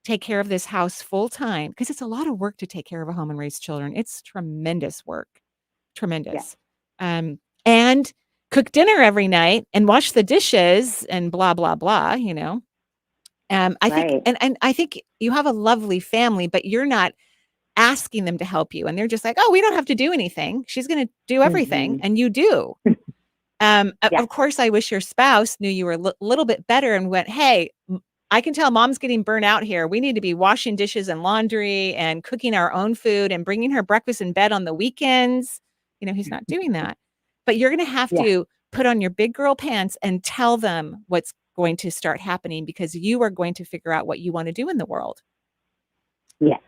Speaker 1: take care of this house full time because it's a lot of work to take care of a home and raise children. It's tremendous work. Tremendous. And cook dinner every night and wash the dishes and blah, blah, blah, you know. I think, and I think you have a lovely family, but you're not asking them to help you. And they're just like, oh, we don't have to do anything. She's going to do everything. And you do. Of course, I wish your spouse knew you were a little bit better and went, hey, I can tell mom's getting burnt out here. We need to be washing dishes and laundry and cooking our own food and bringing her breakfast in bed on the weekends. You know, he's not doing that. But you're going to have to put on your big girl pants and tell them what's going to start happening because you are going to figure out what you want to do in the world.
Speaker 11: Yes.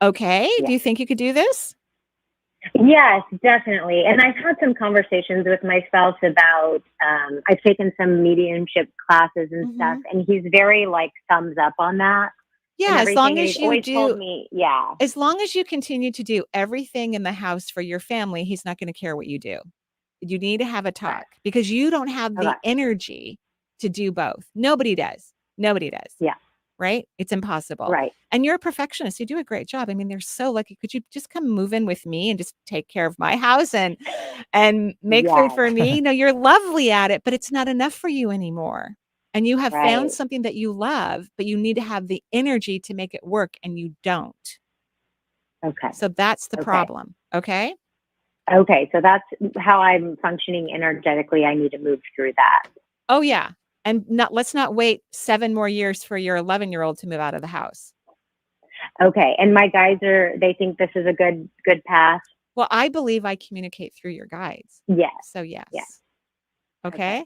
Speaker 1: Okay. Yes. Do you think you could do this?
Speaker 11: Yes, definitely. And I've had some conversations with my spouse about, I've taken some mediumship classes and stuff, and he's very like thumbs up on that.
Speaker 1: Yeah, as long as you do,
Speaker 11: as
Speaker 1: long as you continue to do everything in the house for your family, he's not going to care what you do. You need to have a talk because you don't have the energy to do both. Nobody does.
Speaker 11: Yeah.
Speaker 1: Right? It's impossible.
Speaker 11: Right.
Speaker 1: And you're a perfectionist. You do a great job. I mean, they're so lucky. Could you just come move in with me and just take care of my house and make food for me? No, you're lovely at it, but it's not enough for you anymore. And you have found something that you love, but you need to have the energy to make it work, and you don't.
Speaker 11: Okay.
Speaker 1: So that's the problem. Okay?
Speaker 11: Okay. So that's how I'm functioning energetically. I need to move through that.
Speaker 1: Oh, yeah. And let's not wait 7 more years for your 11-year-old to move out of the house.
Speaker 11: Okay. And my guides they think this is a good path.
Speaker 1: Well, I believe I communicate through your guides.
Speaker 11: Yes.
Speaker 1: So yes.
Speaker 11: Yes.
Speaker 1: Okay.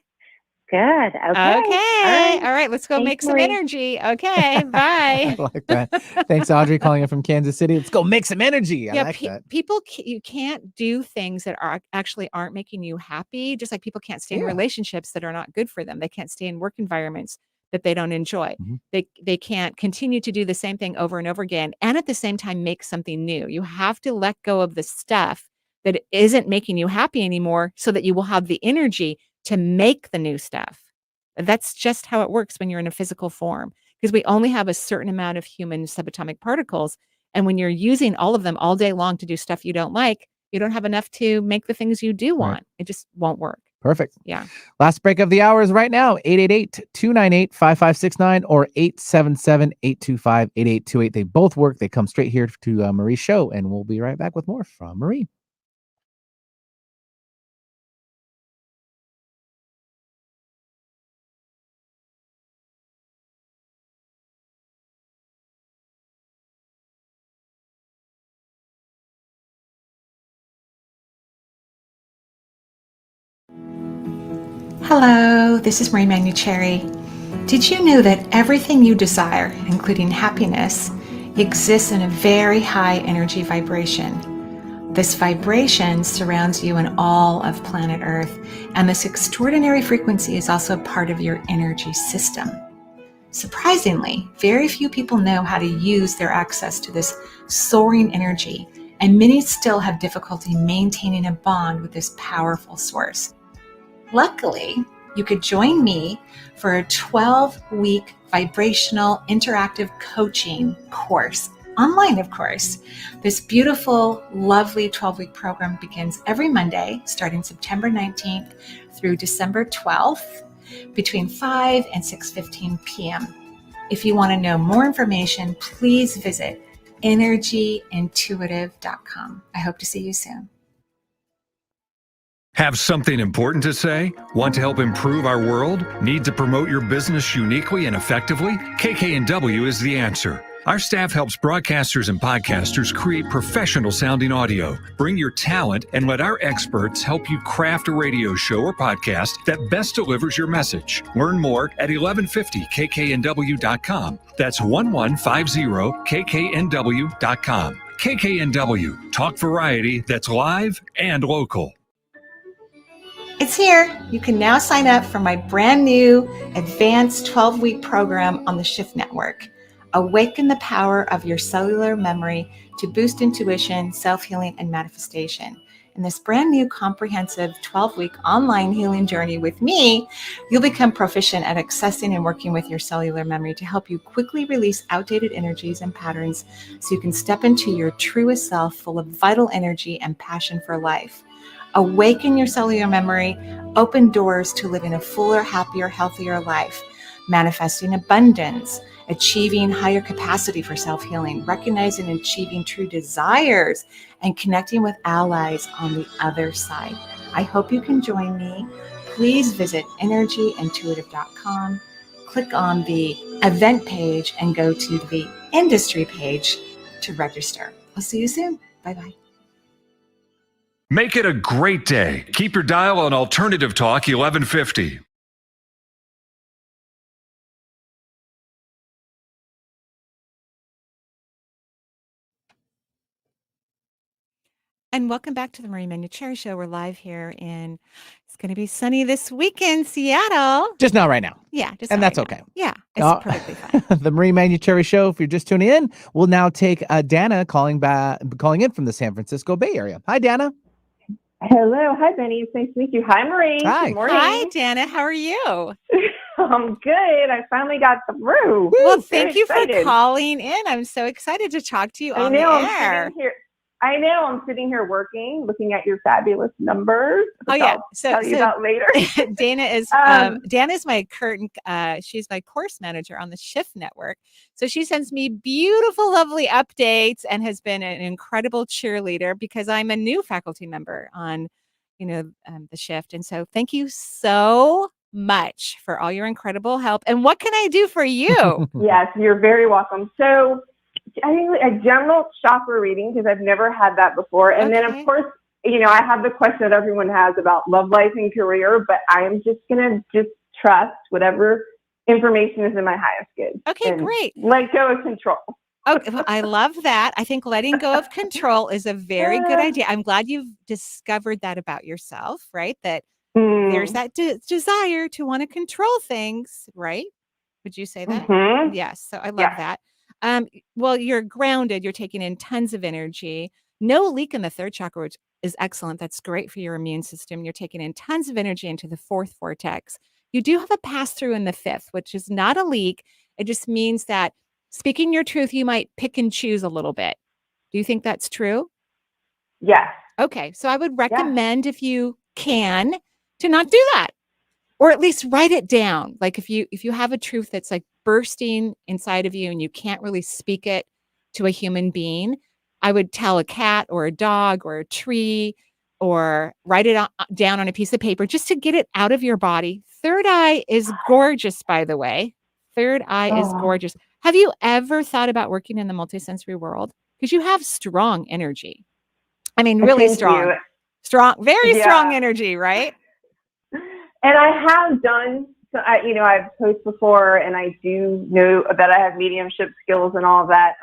Speaker 11: Good. Okay.
Speaker 1: All right. Let's go make some energy. Okay. Bye.
Speaker 2: I like that. Thanks, Audrey, calling in from Kansas City. Let's go make some energy. I like that.
Speaker 1: People, you can't do things that aren't making you happy. Just like people can't stay in relationships that are not good for them. They can't stay in work environments that they don't enjoy. They can't continue to do the same thing over and over again. And at the same time, make something new. You have to let go of the stuff that isn't making you happy anymore so that you will have the energy to make the new stuff. That's just how it works when you're in a physical form, because we only have a certain amount of human subatomic particles. And when you're using all of them all day long to do stuff you don't like, you don't have enough to make the things you do want. Right. It just won't work.
Speaker 2: Perfect.
Speaker 1: Yeah.
Speaker 2: Last break of the hour is right now, 888-298-5569 or 877-825-8828. They both work. They come straight here to Marie's show, and we'll be right back with more from Marie.
Speaker 12: Hello, this is Marie Manuchehri. Did you know that everything you desire, including happiness, exists in a very high energy vibration? This vibration surrounds you and all of planet Earth, and this extraordinary frequency is also part of your energy system. Surprisingly, very few people know how to use their access to this soaring energy, and many still have difficulty maintaining a bond with this powerful source. Luckily, you could join me for a 12-week vibrational interactive coaching course, online of course. This beautiful, lovely 12-week program begins every Monday, starting September 19th through December 12th, between 5 and 6:15 p.m. If you want to know more information, please visit energyintuitive.com. I hope to see you soon.
Speaker 8: Have something important to say? Want to help improve our world? Need to promote your business uniquely and effectively? KKNW is the answer. Our staff helps broadcasters and podcasters create professional sounding audio. Bring your talent and let our experts help you craft a radio show or podcast that best delivers your message. Learn more at 1150kknw.com. That's 1150kknw.com. KKNW, talk variety that's live and local.
Speaker 12: It's here. You can now sign up for my brand new advanced 12-week program on the Shift Network. Awaken the power of your cellular memory to boost intuition, self-healing, and manifestation. In this brand new comprehensive 12-week online healing journey with me, you'll become proficient at accessing and working with your cellular memory to help you quickly release outdated energies and patterns so you can step into your truest self full of vital energy and passion for life. Awaken your cellular memory, open doors to living a fuller, happier, healthier life, manifesting abundance, achieving higher capacity for self-healing, recognizing and achieving true desires, and connecting with allies on the other side. I hope you can join me. Please visit energyintuitive.com, click on the event page, and go to the industry page to register. I'll see you soon. Bye-bye.
Speaker 8: Make it a great day. Keep your dial on Alternative Talk 1150.
Speaker 1: And welcome back to the Marie Manuchehri Show. We're live here it's going to be sunny this weekend, Seattle.
Speaker 2: Just not right now.
Speaker 1: Yeah.
Speaker 2: And that's okay.
Speaker 1: Yeah. It's perfectly fine.
Speaker 2: The Marie Manuchehri Show, if you're just tuning in, we'll now take Dana calling in from the San Francisco Bay Area. Hi, Dana.
Speaker 13: Hello. Hi, Benny. It's nice to meet you. Hi, Marie.
Speaker 2: Hi.
Speaker 13: Good morning.
Speaker 1: Hi, Dana. How are you?
Speaker 13: I'm good. I finally got through.
Speaker 1: Well, thank you for calling in. I'm so excited to talk to you on the air.
Speaker 13: I know. I'm sitting here working, looking at your fabulous numbers.
Speaker 1: I'll
Speaker 13: tell you about later.
Speaker 1: Dana is my she's my course manager on the Shift Network. So she sends me beautiful, lovely updates and has been an incredible cheerleader because I'm a new faculty member on, the Shift. And so thank you so much for all your incredible help. And what can I do for you?
Speaker 13: Yes, you're very welcome. So I think a general chakra reading, because I've never had that before. And then, of course, I have the question that everyone has about love life and career, but I'm just going to trust whatever information is in my highest good.
Speaker 1: Okay, great.
Speaker 13: Let go of control.
Speaker 1: Okay, well, I love that. I think letting go of control is a very good idea. I'm glad you've discovered that about yourself, right? That there's that desire to want to control things, right? Would you say that?
Speaker 13: Mm-hmm.
Speaker 1: Yes. So I love that. Well, you're grounded. You're taking in tons of energy. No leak in the third chakra, which is excellent. That's great for your immune system. You're taking in tons of energy into the fourth vortex. You do have a pass through in the fifth, which is not a leak. It just means that speaking your truth, you might pick and choose a little bit. Do you think that's true?
Speaker 13: Yes.
Speaker 1: Okay. So I would recommend, if you can, to not do that. Or at least write it down. Like if you have a truth that's like bursting inside of you and you can't really speak it to a human being, I would tell a cat or a dog or a tree, or write it down on a piece of paper just to get it out of your body. Third eye is gorgeous, by the way. Third eye is gorgeous. Have you ever thought about working in the multisensory world? Because you have strong energy. I mean, really strong. Very strong energy, right?
Speaker 13: And I have done, I've coached before, and I do know that I have mediumship skills and all of that.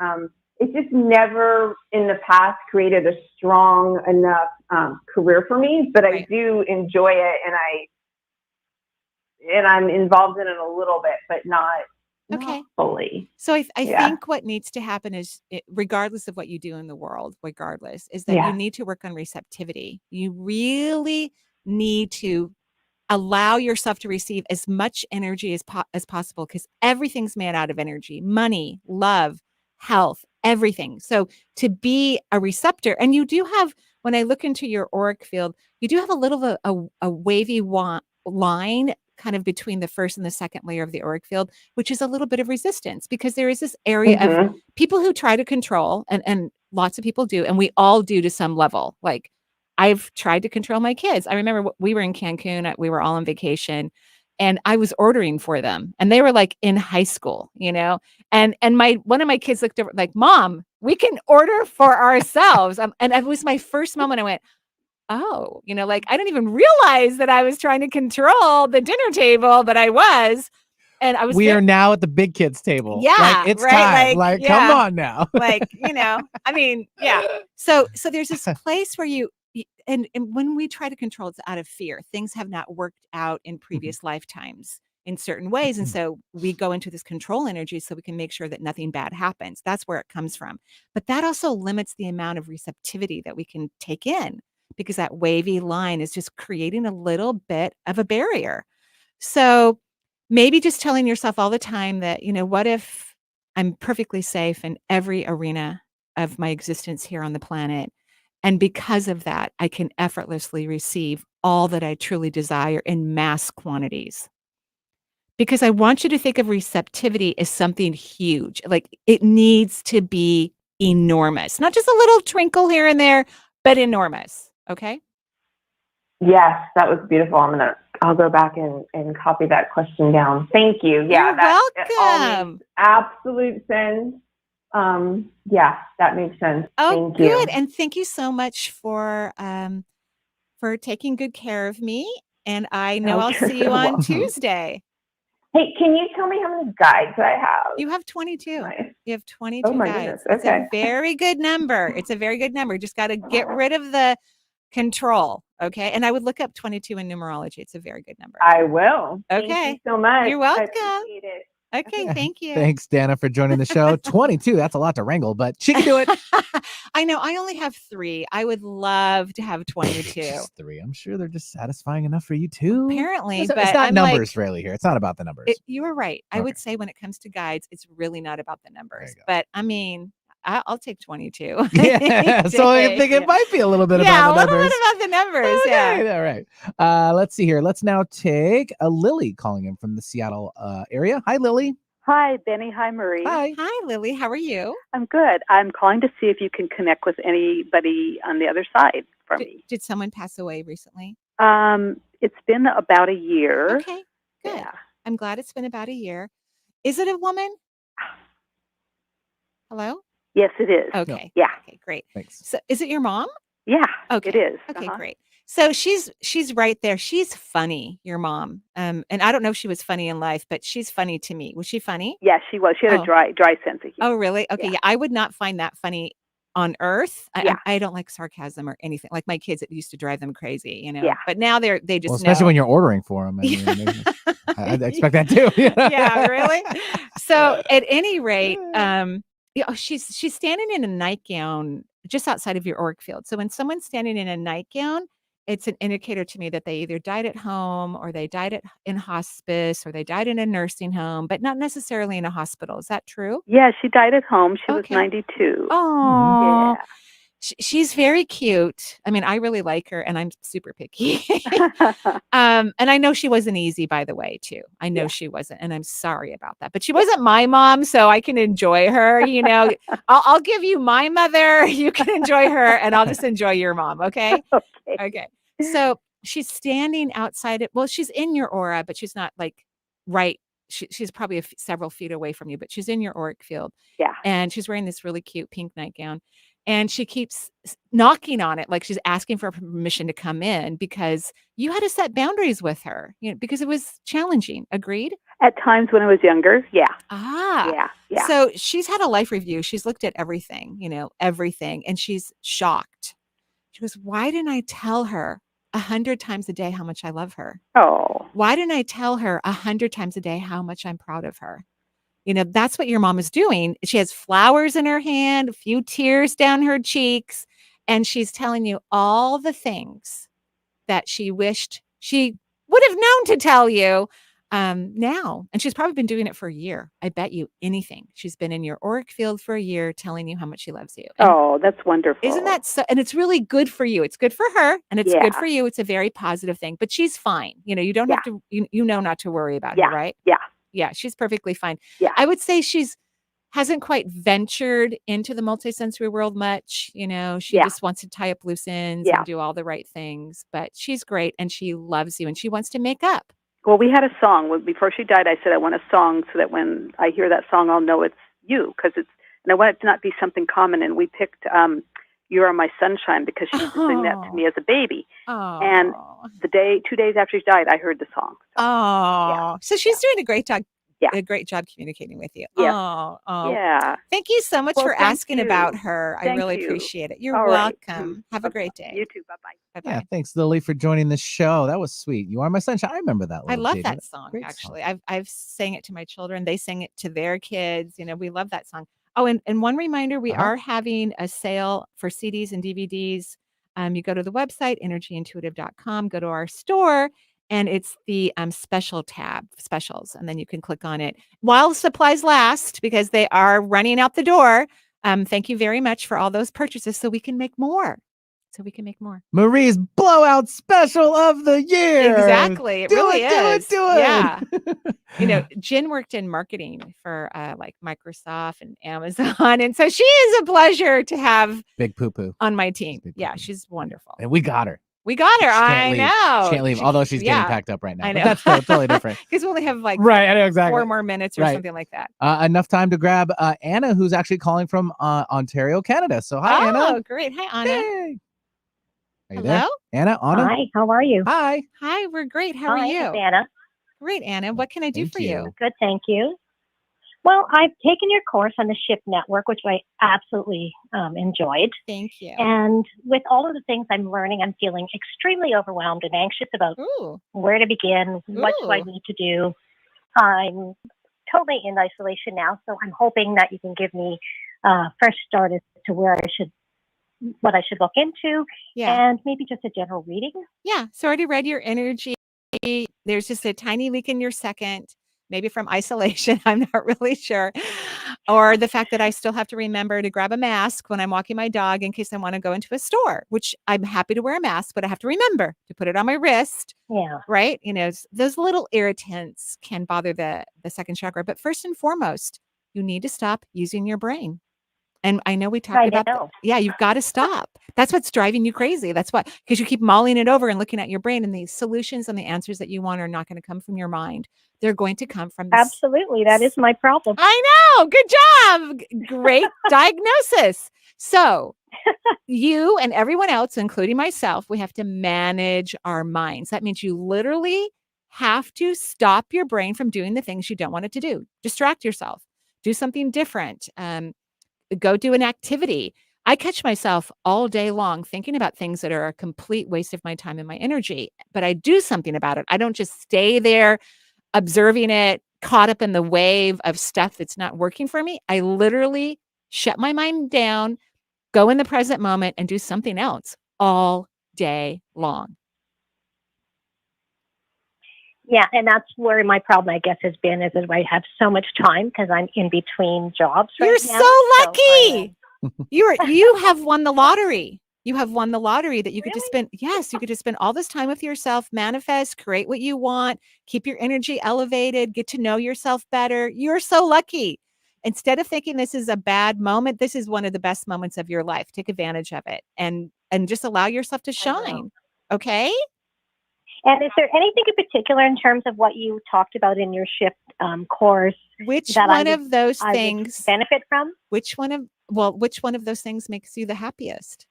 Speaker 13: it's just never in the past created a strong enough career for me, but I do enjoy it, and I'm involved in it a little bit, but not fully.
Speaker 1: So I think what needs to happen is, regardless of what you do in the world, is that you need to work on receptivity. You really need to allow yourself to receive as much energy as possible, because everything's made out of energy: money, love, health, everything. So to be a receptor, and you do have, when I look into your auric field, you do have a little of a wavy line kind of between the first and the second layer of the auric field, which is a little bit of resistance, because there is this area of people who try to control, and lots of people do, and we all do to some level. Like, I've tried to control my kids. I remember we were in Cancun, we were all on vacation, and I was ordering for them, and they were like in high school, and one of my kids looked over like, "Mom, we can order for ourselves." And it was my first moment. I went, oh, like, I didn't even realize that I was trying to control the dinner table, but I was. And I was.
Speaker 2: We are now at the big kids table.
Speaker 1: Yeah,
Speaker 2: like, it's time. Like, come on now.
Speaker 1: Like, I mean, yeah. So there's this place where and when we try to control, it's out of fear. Things have not worked out in previous lifetimes in certain ways, and so we go into this control energy so we can make sure that nothing bad happens. That's where it comes from. But that also limits the amount of receptivity that we can take in, because that wavy line is just creating a little bit of a barrier. So maybe just telling yourself all the time that, what if I'm perfectly safe in every arena of my existence here on the planet? And because of that, I can effortlessly receive all that I truly desire in mass quantities. Because I want you to think of receptivity as something huge. Like, it needs to be enormous, not just a little twinkle here and there, but enormous. Okay.
Speaker 13: Yes, that was beautiful. I'll go back and copy that question down. Thank you. Yeah,
Speaker 1: you're welcome.
Speaker 13: Makes absolute sense. Yeah, that makes sense.
Speaker 1: Oh,
Speaker 13: thank
Speaker 1: good.
Speaker 13: you.
Speaker 1: And thank you so much for taking good care of me. And I know I'll see you on Tuesday.
Speaker 13: Hey, can you tell me how many guides I have?
Speaker 1: You have 22.
Speaker 13: Nice.
Speaker 1: You have 22
Speaker 13: my
Speaker 1: guides.
Speaker 13: Goodness. Okay.
Speaker 1: It's a very good number. It's a very good number. Just got to get rid of the control. Okay. And I would look up 22 in numerology. It's a very good number.
Speaker 13: I will.
Speaker 1: Okay.
Speaker 13: Thank you so much.
Speaker 1: You're welcome.
Speaker 13: I appreciate it.
Speaker 1: Okay, thank you.
Speaker 2: Thanks, Dana, for joining the show. 22, that's a lot to wrangle, but she can do it.
Speaker 1: I know. I only have 3. I would love to have 22.
Speaker 2: Just 3. I'm sure they're just satisfying enough for you too.
Speaker 1: Apparently,
Speaker 2: it's
Speaker 1: but
Speaker 2: not
Speaker 1: I'm
Speaker 2: numbers really here. It's not about the numbers.
Speaker 1: You were right. I would say when it comes to guides, it's really not about the numbers. But I mean, I'll take 22.
Speaker 2: Yeah. So I think it might be a little bit about the numbers.
Speaker 1: Yeah, a little bit about the numbers.
Speaker 2: Okay,
Speaker 1: yeah.
Speaker 2: All right. Let's see here. Let's now take a Lily calling in from the Seattle area. Hi, Lily.
Speaker 14: Hi, Benny. Hi, Marie.
Speaker 1: Hi, Lily. How are you?
Speaker 14: I'm good. I'm calling to see if you can connect with anybody on the other side for me.
Speaker 1: Did someone pass away recently?
Speaker 14: It's been about a year.
Speaker 1: Okay, good.
Speaker 14: Yeah.
Speaker 1: I'm glad it's been about a year. Is it a woman? Hello?
Speaker 14: Yes, it is.
Speaker 1: Okay.
Speaker 14: Yeah.
Speaker 1: Okay, great.
Speaker 2: Thanks.
Speaker 1: So is it your mom?
Speaker 14: Yeah,
Speaker 1: okay.
Speaker 14: it is.
Speaker 1: Okay, great. So she's right there. She's funny, your mom. And I don't know if she was funny in life, but she's funny to me. Was she funny?
Speaker 14: Yeah, she was. She had a dry sense of humor.
Speaker 1: Oh, really? Okay. Yeah. I would not find that funny on earth. I don't like sarcasm or anything. Like my kids, it used to drive them crazy,
Speaker 14: Yeah.
Speaker 1: But now they just
Speaker 2: well, especially
Speaker 1: know.
Speaker 2: when you're ordering for them. I'd expect that too.
Speaker 1: Yeah, really? So at any rate, she's standing in a nightgown just outside of your auric field. So when someone's standing in a nightgown, it's an indicator to me that they either died at home or they died in hospice or they died in a nursing home, but not necessarily in a hospital. Is that true?
Speaker 14: Yeah, she died at home. She was 92.
Speaker 1: Oh,
Speaker 14: yeah.
Speaker 1: She's very cute. I mean, I really like her, and I'm super picky. And I know she wasn't easy, by the way, too. I know she wasn't, and I'm sorry about that. But she wasn't my mom, so I can enjoy her. I'll give you my mother. You can enjoy her, and I'll just enjoy your mom. Okay. Okay. So she's standing outside it. Well, she's in your aura, but she's not like right. She's probably several feet away from you, but she's in your auric field.
Speaker 14: Yeah.
Speaker 1: And she's wearing this really cute pink nightgown. And she keeps knocking on it like she's asking for permission to come in because you had to set boundaries with her, because it was challenging. Agreed?
Speaker 14: At times when I was younger, yeah.
Speaker 1: Ah.
Speaker 14: Yeah.
Speaker 1: So she's had a life review. She's looked at everything, everything. And she's shocked. She goes, why didn't I tell her 100 times a day how much I love her?
Speaker 14: Oh.
Speaker 1: Why didn't I tell her 100 times a day how much I'm proud of her? That's what your mom is doing. She has flowers in her hand, a few tears down her cheeks, and she's telling you all the things that she wished she would have known to tell you now. And she's probably been doing it for a year. I bet you anything. She's been in your auric field for a year telling you how much she loves you. And
Speaker 14: that's wonderful.
Speaker 1: Isn't that so? And it's really good for you. It's good for her and it's good for you. It's a very positive thing, but she's fine. You don't have to, not to worry about her, right?
Speaker 14: Yeah.
Speaker 1: Yeah. She's perfectly fine.
Speaker 14: Yeah.
Speaker 1: I would say hasn't quite ventured into the multisensory world much. She just wants to tie up loose ends and do all the right things, but she's great and she loves you and she wants to make up.
Speaker 14: Well, we had a song before she died. I said, I want a song so that when I hear that song, I'll know it's you, and I want it to not be something common. And we picked You Are My Sunshine because she used to sing that to me as a baby. And 2 days after she died, I heard the song.
Speaker 1: So she's doing a great job. A great job communicating with you.
Speaker 14: Yes.
Speaker 1: Yeah. Thank you so much for asking about her. I really appreciate it. You're welcome. Have a great day.
Speaker 14: You too. Bye-bye.
Speaker 1: Bye-bye.
Speaker 2: Yeah, thanks, Lily, for joining the show. That was sweet. You Are My Sunshine. I remember that.
Speaker 1: I love
Speaker 2: ditty.
Speaker 1: that song, actually. I've sang it to my children. They sang it to their kids. We love that song. Oh, and one reminder, we are having a sale for CDs and DVDs. You go to the website, energyintuitive.com, go to our store, and it's the special tab, specials, and then you can click on it while supplies last because they are running out the door. Thank you very much for all those purchases so we can make more.
Speaker 2: Marie's blowout special of the year.
Speaker 1: Exactly. It really is.
Speaker 2: Do it.
Speaker 1: Yeah. Jen worked in marketing for like Microsoft and Amazon. And so she is a pleasure to have
Speaker 2: big poo-poo
Speaker 1: on my team. Yeah, she's wonderful.
Speaker 2: And we got her.
Speaker 1: I know.
Speaker 2: She can't leave, although she's getting packed up right now.
Speaker 1: I know.
Speaker 2: But that's totally different.
Speaker 1: Because we only have like
Speaker 2: I know exactly
Speaker 1: 4 more minutes or something like that.
Speaker 2: Enough time to grab Anna, who's actually calling from Ontario, Canada. So hi, Anna.
Speaker 1: Oh, great. Hi, Anna.
Speaker 2: Hey. Are you
Speaker 1: Hello?
Speaker 2: there? Anna?
Speaker 10: Hi, how are you?
Speaker 2: Hi.
Speaker 1: Hi, we're great. How are you?
Speaker 10: It's Anna.
Speaker 1: Great, Anna. What can I do for you?
Speaker 10: Good, thank you. Well, I've taken your course on the Shift Network, which I absolutely enjoyed.
Speaker 1: Thank you.
Speaker 10: And with all of the things I'm learning, I'm feeling extremely overwhelmed and anxious about where to begin, what do I need to do. I'm totally in isolation now, so I'm hoping that you can give me a fresh start as to what I should look into, and maybe just a general reading.
Speaker 1: Yeah, so I already read your energy. There's just a tiny leak in your second. Maybe from isolation, I'm not really sure. Or the fact that I still have to remember to grab a mask when I'm walking my dog in case I want to go into a store, which I'm happy to wear a mask, but I have to remember to put it on my wrist.
Speaker 10: Yeah.
Speaker 1: Right? Those little irritants can bother the second chakra. But first and foremost, you need to stop using your brain. And I know we talked about that. Yeah, you've got to stop. That's what's driving you crazy. That's why, because you keep mulling it over and looking at your brain, and the solutions and the answers that you want are not going to come from your mind. They're going to come from
Speaker 10: Absolutely. That is my problem.
Speaker 1: I know. Good job. Great diagnosis. So you and everyone else, including myself, we have to manage our minds. That means you literally have to stop your brain from doing the things you don't want it to do. Distract yourself. Do something different. Go do an activity. I catch myself all day long thinking about things that are a complete waste of my time and my energy, but I do something about it. I don't just stay there observing it, caught up in the wave of stuff that's not working for me. I literally shut my mind down, go in the present moment, and do something else all day long.
Speaker 10: Yeah, and that's where my problem, I guess, has been is that I have so much time because I'm in between jobs right
Speaker 1: You're
Speaker 10: now.
Speaker 1: so lucky. You have won the lottery. You have won the lottery that you could just spend. Yes, you could just spend all this time with yourself, manifest, create what you want, keep your energy elevated, get to know yourself better. You're so lucky. Instead of thinking this is a bad moment, this is one of the best moments of your life. Take advantage of it and just allow yourself to shine. Okay?
Speaker 10: And is there anything in particular in terms of what you talked about in your Shift course?
Speaker 1: Which one of those
Speaker 10: I
Speaker 1: things
Speaker 10: would benefit from?
Speaker 1: Which one of those things makes you the happiest?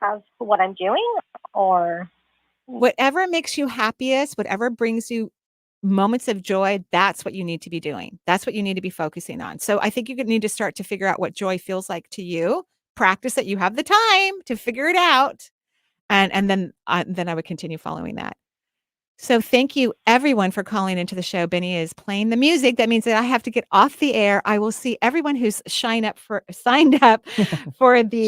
Speaker 10: Of what I'm doing, or
Speaker 1: whatever makes you happiest, whatever brings you moments of joy, that's what you need to be doing. That's what you need to be focusing on. So I think you need to start to figure out what joy feels like to you. Practice that. You have the time to figure it out. And then I would continue following that. So thank you everyone for calling into the show. Benny is playing the music. That means that I have to get off the air. I will see everyone who's signed up for the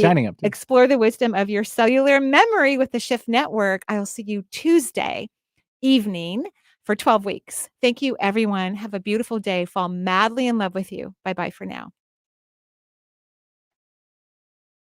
Speaker 2: Shining up, too.
Speaker 1: Explore the Wisdom of Your Cellular Memory with the Shift Network. I will see you Tuesday evening for 12 weeks. Thank you, everyone. Have a beautiful day. Fall madly in love with you. Bye-bye for now.